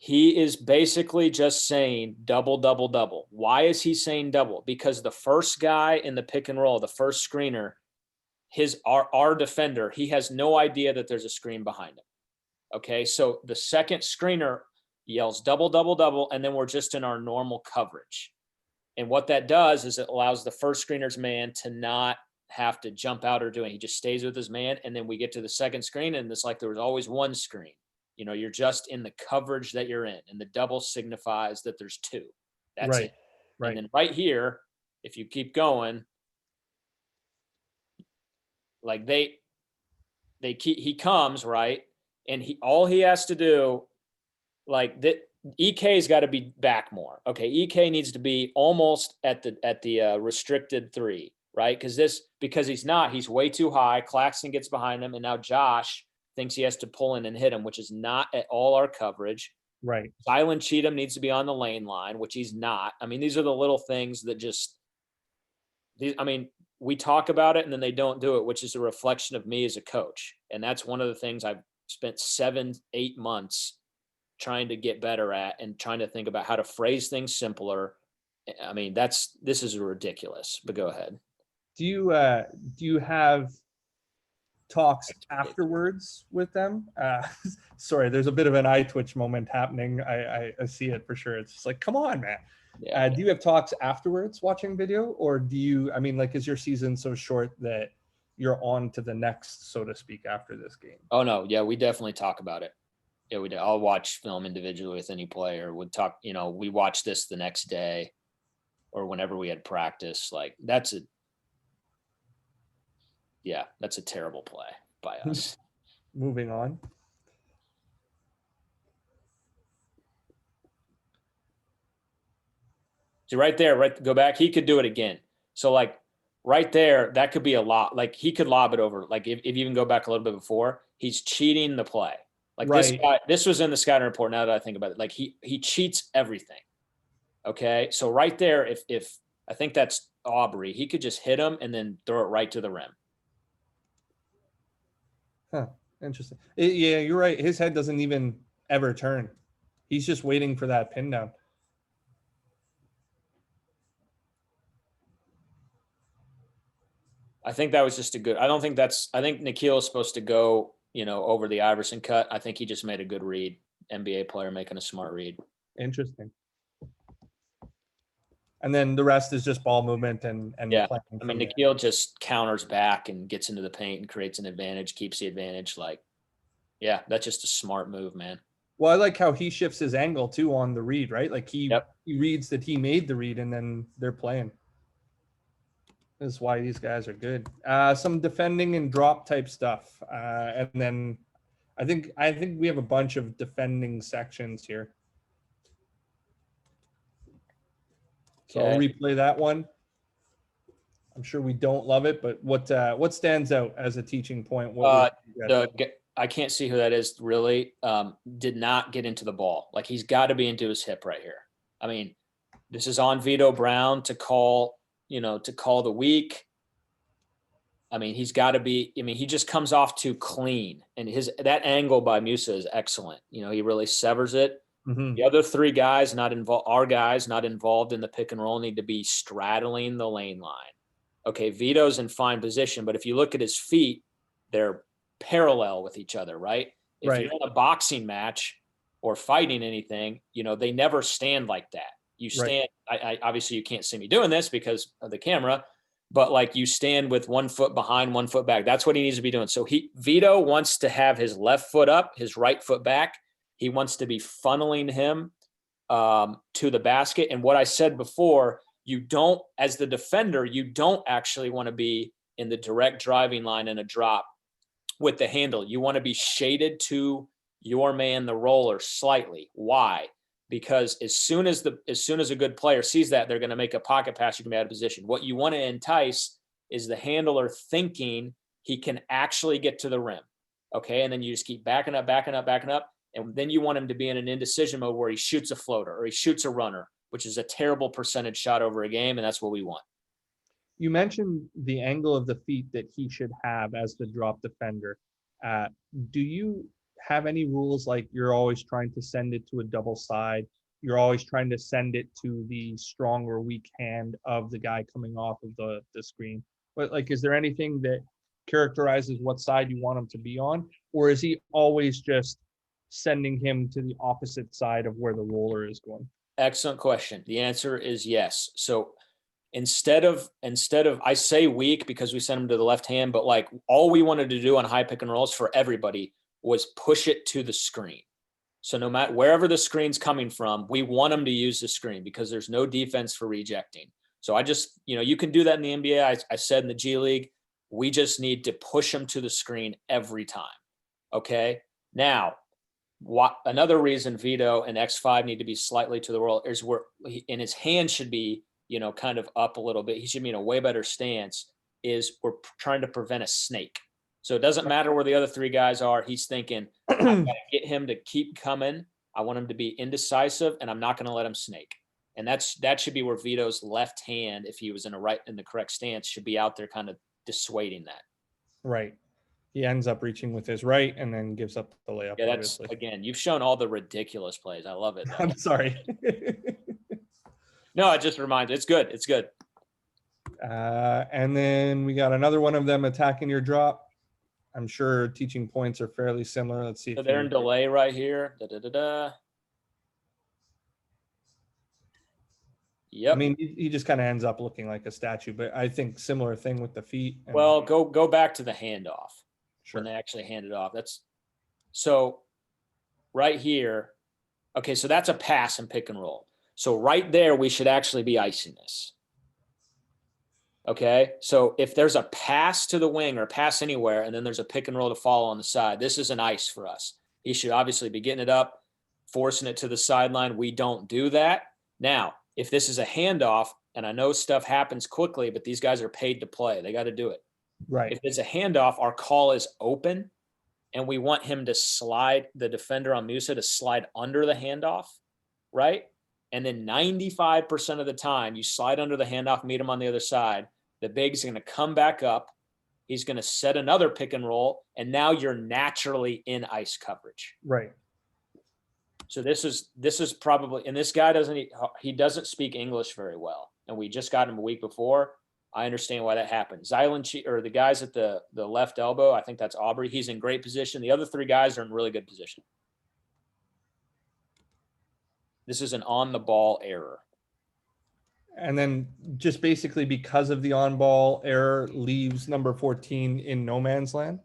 He is basically just saying double, double, double. Why is he saying double? Because the first guy in the pick and roll, the first screener, our defender, he has no idea that there's a screen behind him. Okay, so the second screener yells double, double, double, and then we're just in our normal coverage. And what that does is it allows the first screener's man to not have to jump out or do it. He just stays with his man, and then we get to the second screen, and it's like there was always one screen. You know, you're just in the coverage that you're in, and the double signifies that there's two. That's Right. it. Right. And then right here, if you keep going, like he comes, right? And all he has to do, like that, EK's got to be back more. Okay, EK needs to be almost at the restricted 3, right? Because he's way too high. Claxton gets behind him, and now Josh thinks he has to pull in and hit him, which is not at all our coverage. Right. Zylan Cheatham needs to be on the lane line, which he's not. I mean, these are the little things that we talk about it and then they don't do it, which is a reflection of me as a coach. And that's one of the things I've spent 7-8 months trying to get better at, and trying to think about how to phrase things simpler. I mean, this is ridiculous, but go ahead. Do you have talks afterwards with them? Sorry, there's a bit of an eye twitch moment happening. I see it for sure. It's just like, come on, man. Yeah. Do you have talks afterwards watching video, or do you, I mean, like, is your season so short that you're on to the next, so to speak, after this game? Oh no. Yeah, we definitely talk about it. Yeah, we do. I'll watch film individually with any player. We'd talk, we watch this the next day or whenever we had practice. Like that's a terrible play by us. Moving on. See right there, go back. He could do it again. So like right there, that could be a lot. Like he could lob it over. Like if you even go back a little bit before, he's cheating the play. Like right. This was in the scouting report. Now that I think about it, like he cheats everything. Okay. So right there, if I think that's Aubrey, he could just hit him and then throw it right to the rim. Huh. Interesting. Yeah, you're right. His head doesn't even ever turn. He's just waiting for that pin down. I think that was just I think Nikhil is supposed to go, over the Iverson cut. I think he just made a good read. NBA player making a smart read. Interesting. And then the rest is just ball movement and yeah. I mean, Nikhil just counters back and gets into the paint and creates an advantage, keeps the advantage. Like, yeah, that's just a smart move, man. Well, I like how he shifts his angle too on the read, right? Like he reads that he made the read and then they're playing. This is why these guys are good. Some defending and drop type stuff. And then I think we have a bunch of defending sections here. So I'll replay that one. I'm sure we don't love it, but what stands out as a teaching point? I can't see who that is really. Did not get into the ball. Like he's got to be into his hip right here. I mean, this is on Vito Brown to call the weak. I mean, he's got to be. I mean, he just comes off too clean, and that angle by Musa is excellent. He really severs it. Mm-hmm. The other 3 guys not involved, our guys not involved in the pick and roll, need to be straddling the lane line. Okay, Vito's in fine position, but if you look at his feet, they're parallel with each other, right? If you're in a boxing match or fighting anything, they never stand like that. You stand. I obviously you can't see me doing this because of the camera, but like you stand with 1 foot behind, 1 foot back. That's what he needs to be doing. So Vito wants to have his left foot up, his right foot back. He wants to be funneling him to the basket. And what I said before, you don't, as the defender, you don't actually want to be in the direct driving line in a drop with the handle. You want to be shaded to your man, the roller, slightly. Why? Because as soon as a good player sees that, they're going to make a pocket pass. You can be out of position. What you want to entice is the handler thinking he can actually get to the rim. Okay. And then you just keep backing up. And then you want him to be in an indecision mode where he shoots a floater or he shoots a runner, which is a terrible percentage shot over a game. And that's what we want. You mentioned the angle of the feet that he should have as the drop defender. Do you have any rules like you're always trying to send it to a double side? You're always trying to send it to the strong or weak hand of the guy coming off of the screen. But like, is there anything that characterizes what side you want him to be on? Or is he always just sending him to the opposite side of where the roller is going? Excellent question. The answer is yes. So instead of I say weak because we sent him to the left hand, but like all we wanted to do on high pick and rolls for everybody was push it to the screen. So no matter wherever the screen's coming from, we want them to use the screen because there's no defense for rejecting. So I just, you can do that in the NBA. I said in the G League, we just need to push them to the screen every time. Okay. Now, another reason Vito and X5 need to be slightly to the roll is and his hand should be, kind of up a little bit. He should be in a way better stance. Is we're trying to prevent a snake. So it doesn't matter where the other three guys are. He's thinking, I gotta get him to keep coming. I want him to be indecisive, and I'm not going to let him snake. And that should be where Vito's left hand, if he was in the correct stance, should be out there kind of dissuading that. Right. He ends up reaching with his right and then gives up the layup. Yeah, again, you've shown all the ridiculous plays. I love it. I'm sorry. No, it just reminds. It's good. It's good. And then we got another one of them attacking your drop. I'm sure teaching points are fairly similar. Let's see. So they're in delay right here. Yep. I mean, he just kind of ends up looking like a statue, but I think similar thing with the feet. Well, go back to the handoff. Sure. When they actually hand it off. So right here. Okay, so that's a pass and pick and roll. So right there, we should actually be icing this. Okay, so if there's a pass to the wing or pass anywhere, and then there's a pick and roll to follow on the side, this is an ice for us. He should obviously be getting it up, forcing it to the sideline. We don't do that. Now, if this is a handoff, and I know stuff happens quickly, but these guys are paid to play. They got to do it. Right. If it's a handoff, our call is open, and we want him to slide, the defender on Musa to slide under the handoff, right? And then 95% of the time, you slide under the handoff, meet him on the other side. The big's going to come back up. He's going to set another pick and roll, and now you're naturally in ice coverage. Right. So this is probably, and this guy doesn't speak English very well, and we just got him a week before. I understand why that happened. Zylan, or the guys at the left elbow, I think that's Aubrey. He's in great position. The other three guys are in really good position. This is an on-the-ball error. And then just basically because of the on-ball error leaves number 14 in no man's land?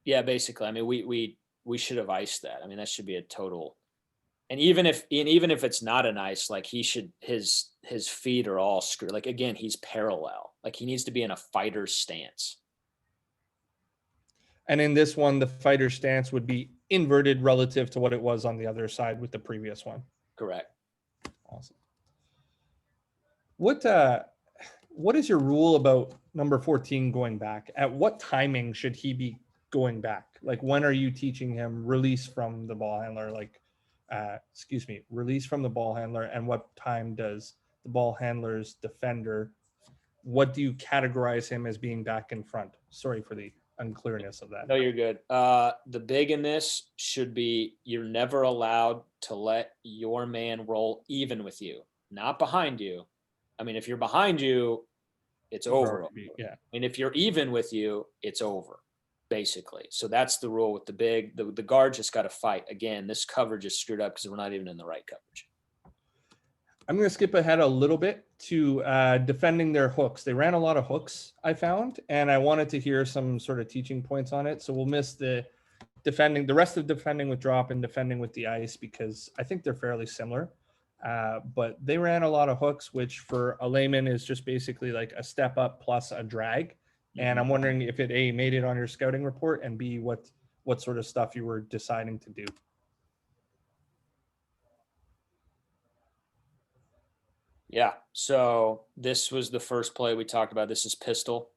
Yeah, basically. I mean, we should have iced that. I mean, that should be a total. And even if it's not an ice, like his feet are all screwed. Like, again, he's parallel. Like, he needs to be in a fighter's stance. And in this one, the fighter stance would be inverted relative to what it was on the other side with the previous one. Correct. Awesome. What is your rule about number 14 going back? At what timing should he be going back? Like, when are you teaching him release from the ball handler? Like, release from the ball handler, and what time does the ball handler's defender, what do you categorize him as being back in front? Sorry for the unclearness of that. No, you're good. The big in this should be, you're never allowed to let your man roll even with you, not behind you. I mean, if you're behind you, it's over. Yeah. I mean, if you're even with you, it's over, basically. So that's the rule with the big. The guard just got to fight. Again, this coverage is screwed up because we're not even in the right coverage. I'm going to skip ahead a little bit to defending their hooks. They ran a lot of hooks, I found, and I wanted to hear some sort of teaching points on it. So we'll miss the rest of defending with drop and defending with the ice, because I think they're fairly similar. But they ran a lot of hooks, which for a layman is just basically like a step up plus a drag. And I'm wondering if it A, made it on your scouting report, and B, what sort of stuff you were deciding to do. Yeah. So this was the first play we talked about. This is pistol.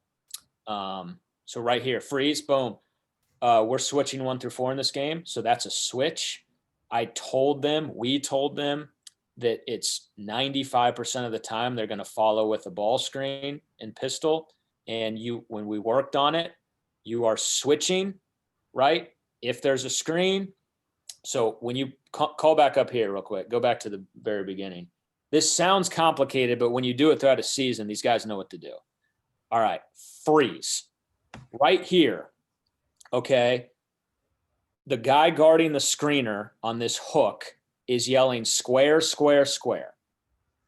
So right here, freeze, boom. We're switching 1 through 4 in this game. So that's a switch. We told them that it's 95% of the time they're going to follow with a ball screen and pistol. And when we worked on it, you are switching right? If there's a screen, so when you call back up here real quick, go back to the very beginning. This sounds complicated, but when you do it throughout a season, these guys know what to do. All right, freeze. Right here, okay? The guy guarding the screener on this hook is yelling square, square, square.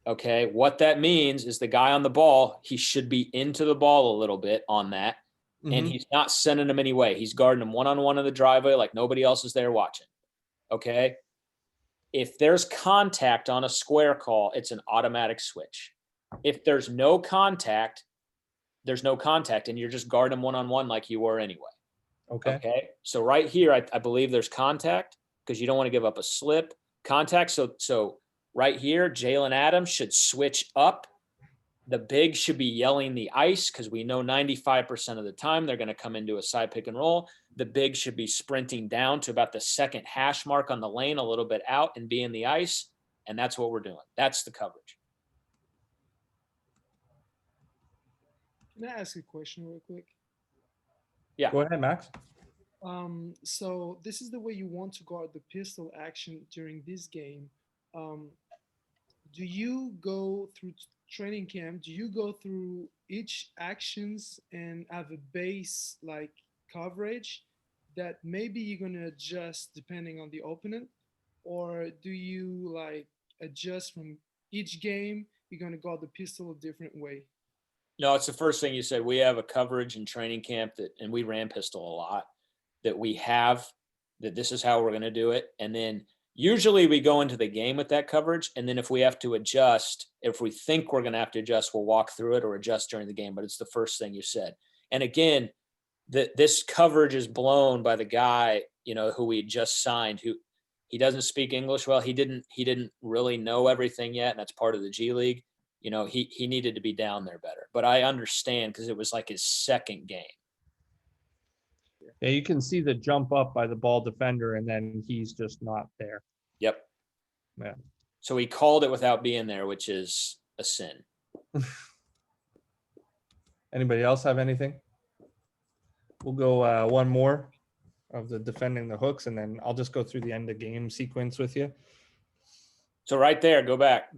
Okay, what that means is the guy on the ball, he should be into the ball a little bit on that, and he's not sending him anyway. He's guarding him one-on-one in the driveway like nobody else is there watching. Okay? If there's contact on a square call, it's an automatic switch. If there's no contact, there's no contact, and you're just guarding him one-on-one like you were anyway. Okay. So right here, I believe there's contact because you don't want to give up a slip. Contact. So right here, Jalen Adams should switch up. The big should be yelling the ice because we know 95% of the time they're going to come into a side pick and roll. The big should be sprinting down to about the second hash mark on the lane, a little bit out, and be in the ice. And that's what we're doing. That's the coverage. Can I ask a question real quick? Yeah. Go ahead, Max. So this is the way you want to guard the pistol action during this game. Do you go through training camp? Do you go through each actions and have a base like coverage that maybe you're gonna adjust depending on the opponent, or do you like adjust from each game? You're gonna guard the pistol a different way. No, it's the first thing you said. We have a coverage in training camp and we ran pistol a lot, that we have, that this is how we're going to do it. And then usually we go into the game with that coverage. And then if we have to adjust, if we think we're going to have to adjust, we'll walk through it or adjust during the game. But it's the first thing you said. And again, this coverage is blown by the guy, who we just signed, who he doesn't speak English well. He didn't really know everything yet. And that's part of the G League. He needed to be down there better, but I understand because it was like his second game. Yeah, you can see the jump up by the ball defender, and then he's just not there. Yep. Yeah. So he called it without being there, which is a sin. Anybody else have anything? We'll go one more of the defending the hooks, and then I'll just go through the end of game sequence with you. So right there, go back.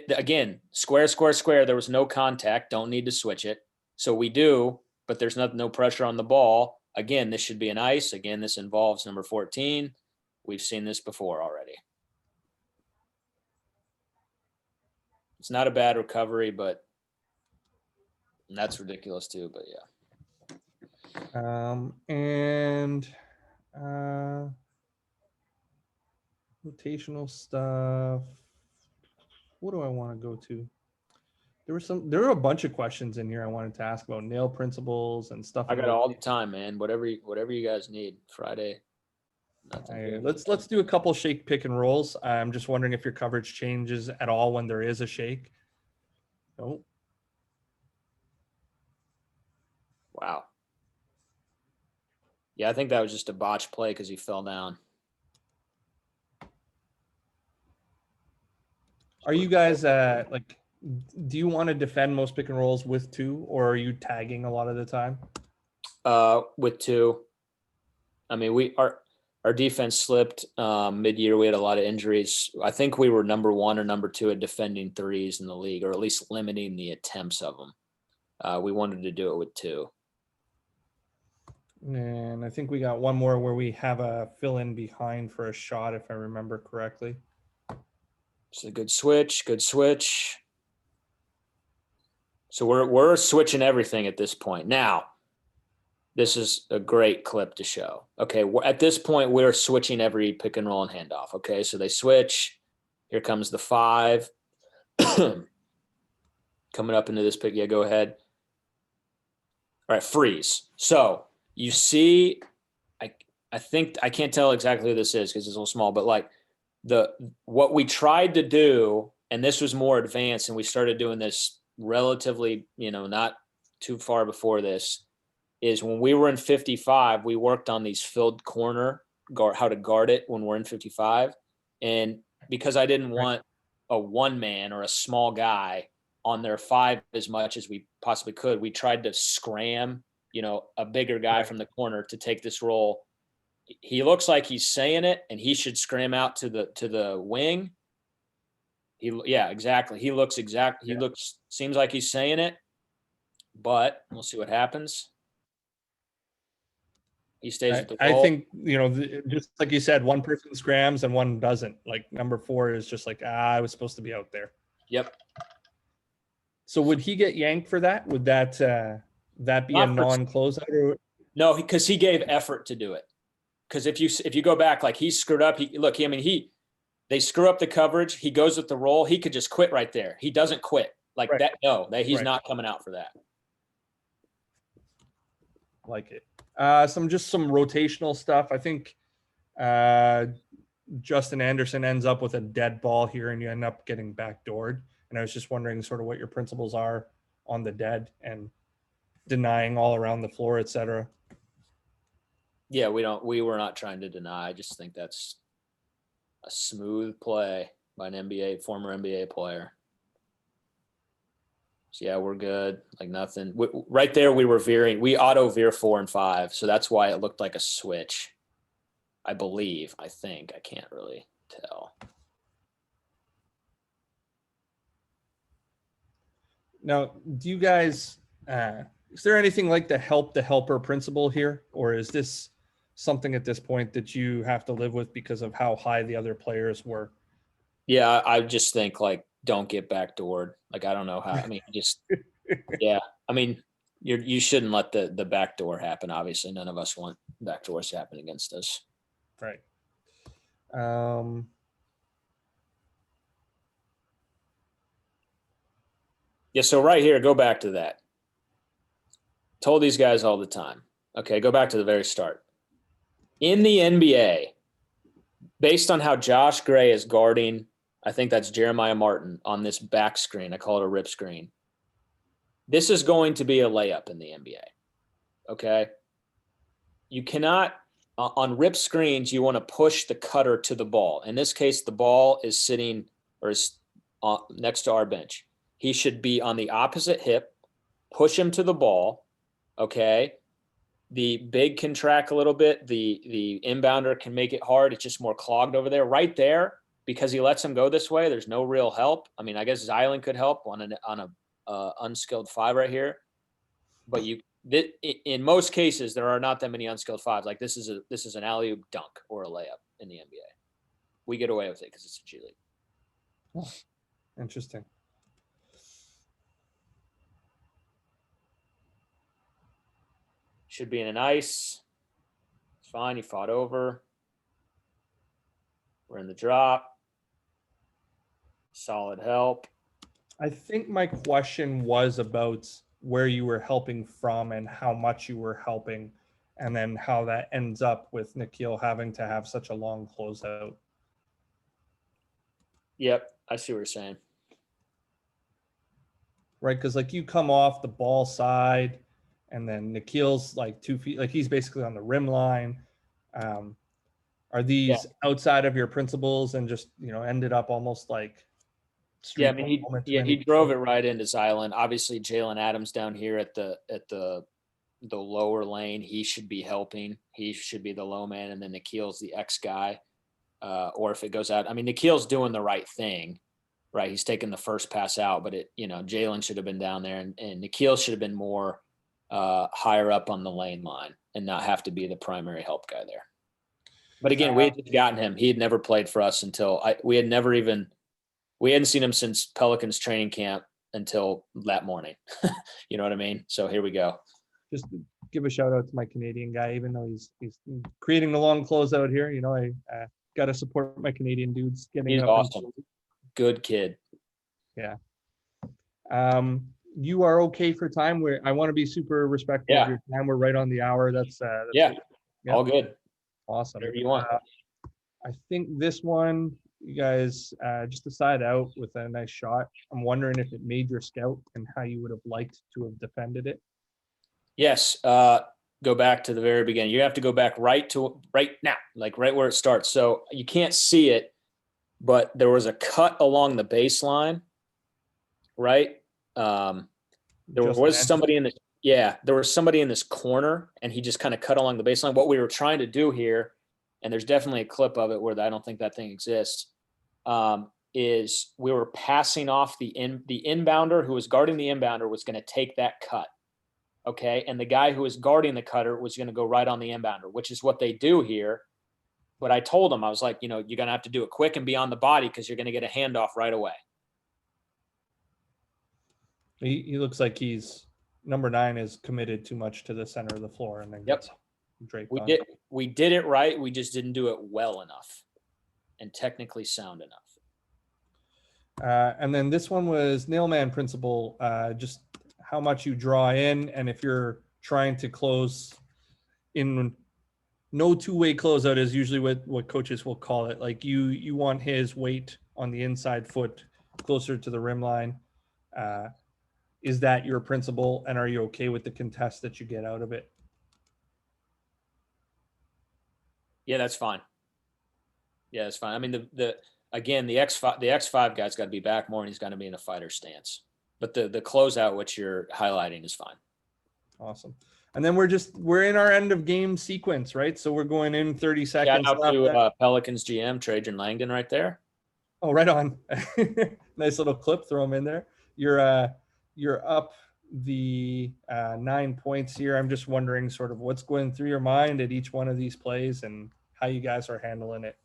Again, square, square, square. There was no contact. Don't need to switch it. So we do, but there's no pressure on the ball. Again, this should be an ice. Again, this involves number 14. We've seen this before already. It's not a bad recovery, but that's ridiculous too. But yeah. Rotational stuff. What do I want to go to? There were a bunch of questions in here I wanted to ask about nail principles and stuff. I got all the time, man. Whatever you guys need. Friday. Let's do a couple shake pick and rolls. I'm just wondering if your coverage changes at all when there is a shake. No. Wow. Yeah, I think that was just a botch play because he fell down. Are you guys do you want to defend most pick and rolls with two, or are you tagging a lot of the time? With two. I mean, our defense slipped mid-year. We had a lot of injuries. I think we were number 1 or number 2 at defending threes in the league, or at least limiting the attempts of them. We wanted to do it with two. And I think we got one more where we have a fill in behind for a shot, if I remember correctly. It's a good switch. Good switch. So we're switching everything at this point. Now, this is a great clip to show. Okay, at this point, we're switching every pick and roll and handoff. Okay, so they switch. Here comes the 5. Coming up into this pick. Yeah, go ahead. All right, freeze. So you see, I think, I can't tell exactly who this is because it's a little small, but like what we tried to do, and this was more advanced, and we started doing this relatively, not too far before this, is when we were in 55, we worked on these filled corner, how to guard it when we're in 55. And because I didn't want a one man or a small guy on their 5 as much as we possibly could, we tried to scram, a bigger guy from the corner to take this role. He looks like he's saying it, and he should scram out to the wing. Exactly. Seems like he's saying it, but we'll see what happens. He stays with the I goal. think, just like you said, one person scrams and one doesn't. Like number 4 is just like, I was supposed to be out there. Yep. So would he get yanked for that? Would that be Not a for- non-closeout? Or... No, because he gave effort to do it. Because if you go back, like he screwed up. They screw up the coverage. He goes with the roll. He could just quit right there. He doesn't quit like Right. that. No, he's Right. not coming out for that. Like it. Some rotational stuff. I think Justin Anderson ends up with a dead ball here, and you end up getting backdoored. And I was just wondering sort of what your principles are on the dead and denying all around the floor, etc. Yeah, we were not trying to deny. I just think that's a smooth play by an former NBA player. So yeah, we're good. Like nothing. Right there, we were veering. We auto veer 4 and 5, so that's why it looked like a switch. I believe. I think. I can't really tell. Now, do you guys? Is there anything like the helper principle here, or is this something at this point that you have to live with because of how high the other players were? Yeah, I just think like don't get backdoored. Like I don't know how. I mean, just yeah. I mean, you shouldn't let the backdoor happen. Obviously, none of us want backdoors to happen against us. Right. Yeah. So right here, go back to that. Told these guys all the time. Okay, go back to the very start. In the NBA, based on how Josh Gray is guarding, I think that's Jeremiah Martin on this back screen. I call it a rip screen. This is going to be a layup in the NBA. Okay. You cannot, on rip screens, you want to push the cutter to the ball. In this case, the ball is sitting or is next to our bench. He should be on the opposite hip, push him to the ball. Okay. The big can track a little bit. The inbounder can make it hard. It's just more clogged over there. Right there, because he lets him go this way, there's no real help. I mean, I guess Zylan could help on a unskilled 5 right here. But in most cases, there are not that many unskilled 5s. Like this is an alley-oop dunk or a layup in the NBA. We get away with it because it's a G League. Oh, interesting. Should be in an ice. It's fine. He fought over. We're in the drop. Solid help. I think my question was about where you were helping from and how much you were helping, and then how that ends up with Nikhil having to have such a long closeout. Yep, I see what you're saying. Right, because like you come off the ball side, and then Nikhil's like 2 feet, like he's basically on the rim line. Are these outside of your principles and just ended up almost like? Yeah, I mean he drove it right into Zylan. Obviously, Jalen Adams down here at the lower lane, he should be helping. He should be the low man, and then Nikhil's the X guy. Or if it goes out, I mean Nikhil's doing the right thing, right? He's taking the first pass out, but Jalen should have been down there, and Nikhil should have been more higher up on the lane line and not have to be the primary help guy there. But again, we had just gotten him. He had never played for us until we hadn't seen him since Pelicans training camp until that morning. You know what I mean? So here we go. Just give a shout out to my Canadian guy, even though he's creating the long closeout here. I got to support my Canadian dudes. He's awesome. Good kid. Yeah. You are okay for time? Where I want to be super respectful of your time. We're right on the hour. That's all good. Awesome. Whatever you want. I think this one, you guys just a side out with a nice shot. I'm wondering if it made your scout and how you would have liked to have defended it. Yes. Go back to the very beginning. You have to go back right now, like right where it starts. So you can't see it, but there was a cut along the baseline, right? There was somebody in the Yeah, there was somebody in this corner, and he just kind of cut along the baseline. What we were trying to do here, and there's definitely a clip of it where I don't think that thing exists, is we were passing off the inbounder who was guarding the inbounder was going to take that cut. Okay. And the guy who was guarding the cutter was going to go right on the inbounder, which is what they do here. But I told him, I was like, you're going to have to do it quick and be on the body because you're going to get a handoff right away. He looks like number 9 is committed too much to the center of the floor and then gets draped on. We did it right. We just didn't do it well enough and technically sound enough. And then this one was nailman principle, just how much you draw in, and if you're trying to close in, no two-way closeout is usually what coaches will call it. Like you want his weight on the inside foot closer to the rim line. Is that your principle, and are you okay with the contest that you get out of it? Yeah, that's fine. Yeah, that's fine. I mean, the X5 guy's got to be back more, and he's got to be in a fighter stance. But the closeout, which you're highlighting, is fine. Awesome. And then we're in our end of game sequence, right? So we're going in 30 seconds. Shout out to Pelicans GM Trajan Langdon right there. Oh, right on. Nice little clip. Throw him in there. You're up the 9 points here. I'm just wondering sort of what's going through your mind at each one of these plays and how you guys are handling it.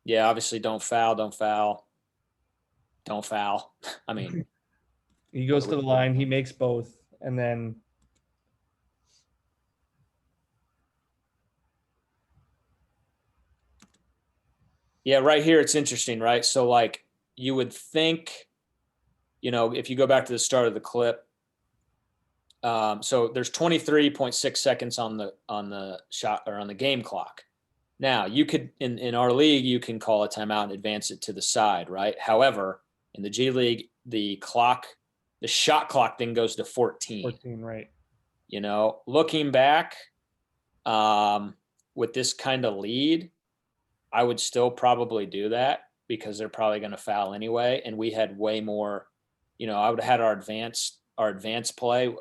Yeah, obviously don't foul. I mean, he goes to the line, he makes both, and then yeah, right here it's interesting, right? So like you would think, if you go back to the start of the clip, so there's 23.6 seconds on the shot or on the game clock. Now you could in our league you can call a timeout and advance it to the side, right? However, in the G League, the shot clock thing goes to 14. 14, right? Looking back, with this kind of lead, I would still probably do that because they're probably going to foul anyway. And we had way more, I would have had our advanced play.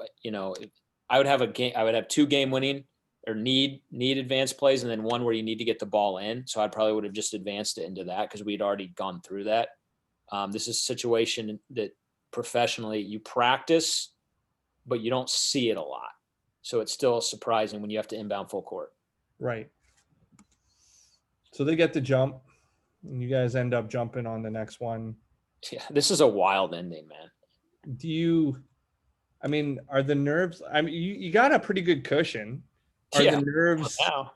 I would have 2 game winning or need advanced plays, and then one where you need to get the ball in. So I probably would have just advanced it into that because we'd already gone through that. This is a situation that professionally you practice, but you don't see it a lot. So it's still surprising when you have to inbound full court. Right. So they get the jump, and you guys end up jumping on the next one. Yeah, this is a wild ending, man. Are the nerves? You got a pretty good cushion. Are the nerves? Now.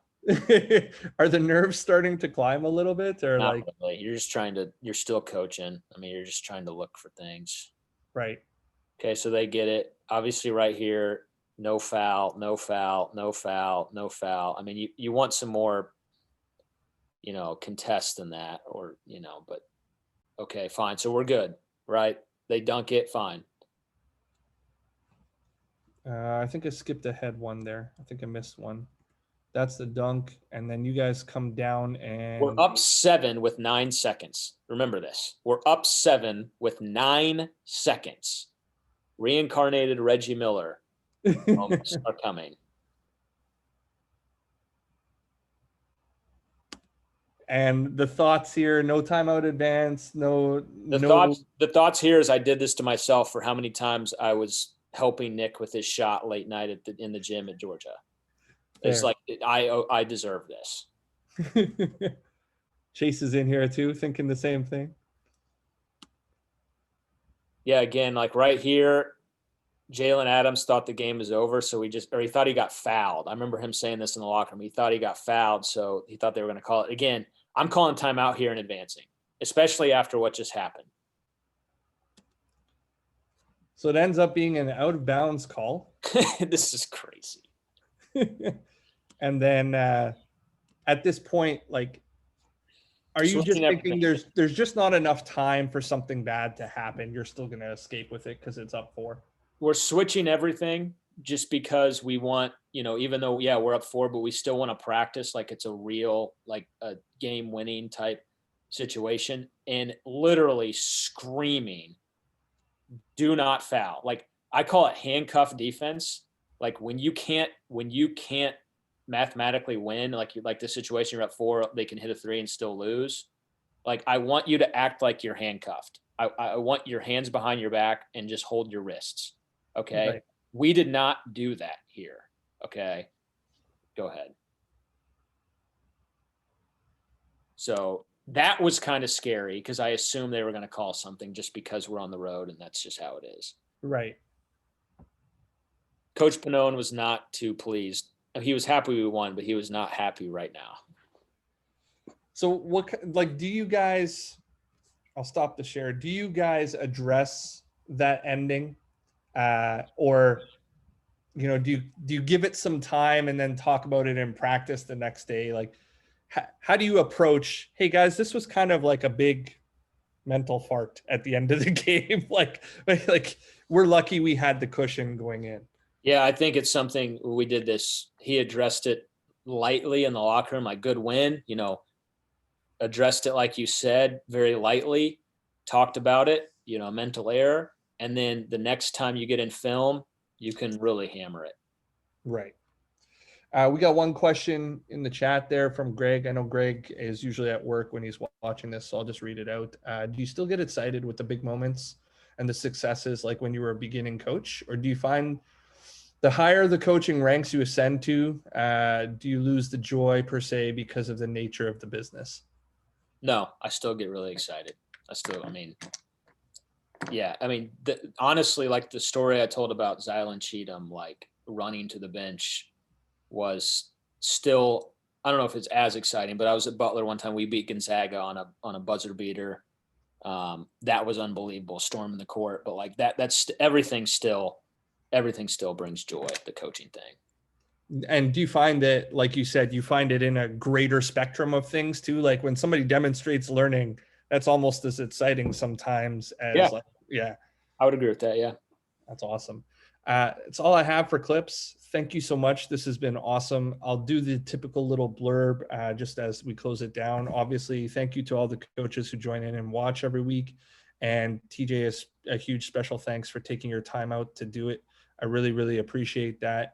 Are the nerves starting to climb a little bit, or Not really. You're still coaching. I mean, you're just trying to look for things. Right. Okay, so they get it. Obviously, right here, no foul, no foul, no foul, no foul. I mean, you want some more, contest than that, or but okay, fine. So we're good, right? They dunk it, fine. I think I skipped ahead one there. I think I missed one. That's the dunk, and then you guys come down and we're up 7 with 9 seconds. Remember this. We're up 7 with 9 seconds. Reincarnated Reggie Miller moments are coming. And the thoughts here, no timeout advance, The thoughts here is I did this to myself for how many times I was helping Nick with his shot late night in the gym at Georgia. It's like I deserve this. Chase is in here too, thinking the same thing. Yeah, again, like right here, Jalen Adams thought the game was over, so he thought he got fouled. I remember him saying this in the locker room. He thought he got fouled, so he thought they were going to call it. Again, I'm calling timeout here and advancing, especially after what just happened. So it ends up being an out of bounds call. This is crazy. And then at this point, like, are you just thinking there's just not enough time for something bad to happen? You're still going to escape with it because it's up 4. We're switching everything just because we want, even though, yeah, we're up 4, but we still want to practice like it's a real, like a game winning type situation, and literally screaming do not foul. Like, I call it handcuff defense. Like, when you can't mathematically win, like the situation you're at 4, they can hit a 3 and still lose. Like, I want you to act like you're handcuffed. I want your hands behind your back and just hold your wrists. Okay. Right. We did not do that here. Okay. Go ahead. So that was kind of scary because I assumed they were going to call something just because we're on the road, and that's just how it is. Right. Coach Pannone was not too pleased. He was happy we won, but he was not happy right now. So do you guys, I'll stop the share. Do you guys address that ending? Or, do you give it some time and then talk about it in practice the next day? Like, how do you approach, hey guys, this was kind of like a big mental fart at the end of the game. like we're lucky we had the cushion going in. Yeah, I think it's something we did this. He addressed it lightly in the locker room, like, good win, addressed it like you said, very lightly, talked about it, mental error. And then the next time you get in film, you can really hammer it. Right. We got one question in the chat there from Greg. I know Greg is usually at work when he's watching this, so I'll just read it out. Do you still get excited with the big moments and the successes like when you were a beginning coach? Or do you find the higher the coaching ranks you ascend to, do you lose the joy per se because of the nature of the business? No, I still get really excited. Honestly, like the story I told about Zylan Cheatham, like running to the bench, was still, I don't know if it's as exciting, but I was at Butler one time. We beat Gonzaga on a buzzer beater. That was unbelievable, storming the court. But like that's everything still brings joy, the coaching thing. And do you find that, like you said, you find it in a greater spectrum of things too? Like when somebody demonstrates learning, that's almost as exciting sometimes as I would agree with that. Yeah. That's awesome. It's all I have for clips. Thank you so much. This has been awesome. I'll do the typical little blurb just as we close it down. Obviously, thank you to all the coaches who join in and watch every week. And TJ, is a huge special thanks for taking your time out to do it. I really, really appreciate that.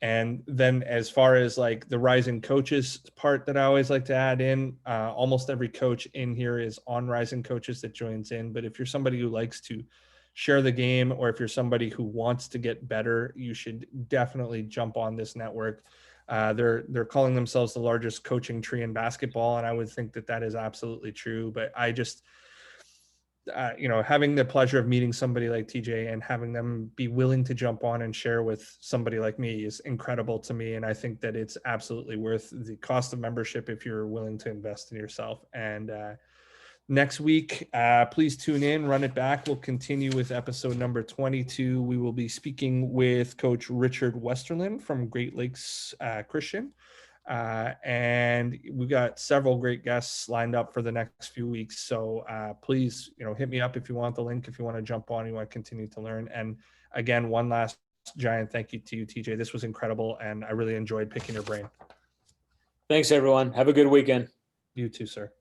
And then as far as like the rising coaches part that I always like to add in, almost every coach in here is on rising coaches that joins in. But if you're somebody who likes to share the game, or if you're somebody who wants to get better, you should definitely jump on this network. They're calling themselves the largest coaching tree in basketball, and I would think that is absolutely true. But I just, having the pleasure of meeting somebody like TJ and having them be willing to jump on and share with somebody like me is incredible to me. And I think that it's absolutely worth the cost of membership if you're willing to invest in yourself. And next week, please tune in, Run It Back. We'll continue with episode number 22. We will be speaking with Coach Richard Westerlin from Great Lakes Christian. And we've got several great guests lined up for the next few weeks. So please, hit me up if you want the link, if you want to jump on, you want to continue to learn. And again, one last giant thank you to you, TJ. This was incredible, and I really enjoyed picking your brain. Thanks, everyone. Have a good weekend. You too, sir.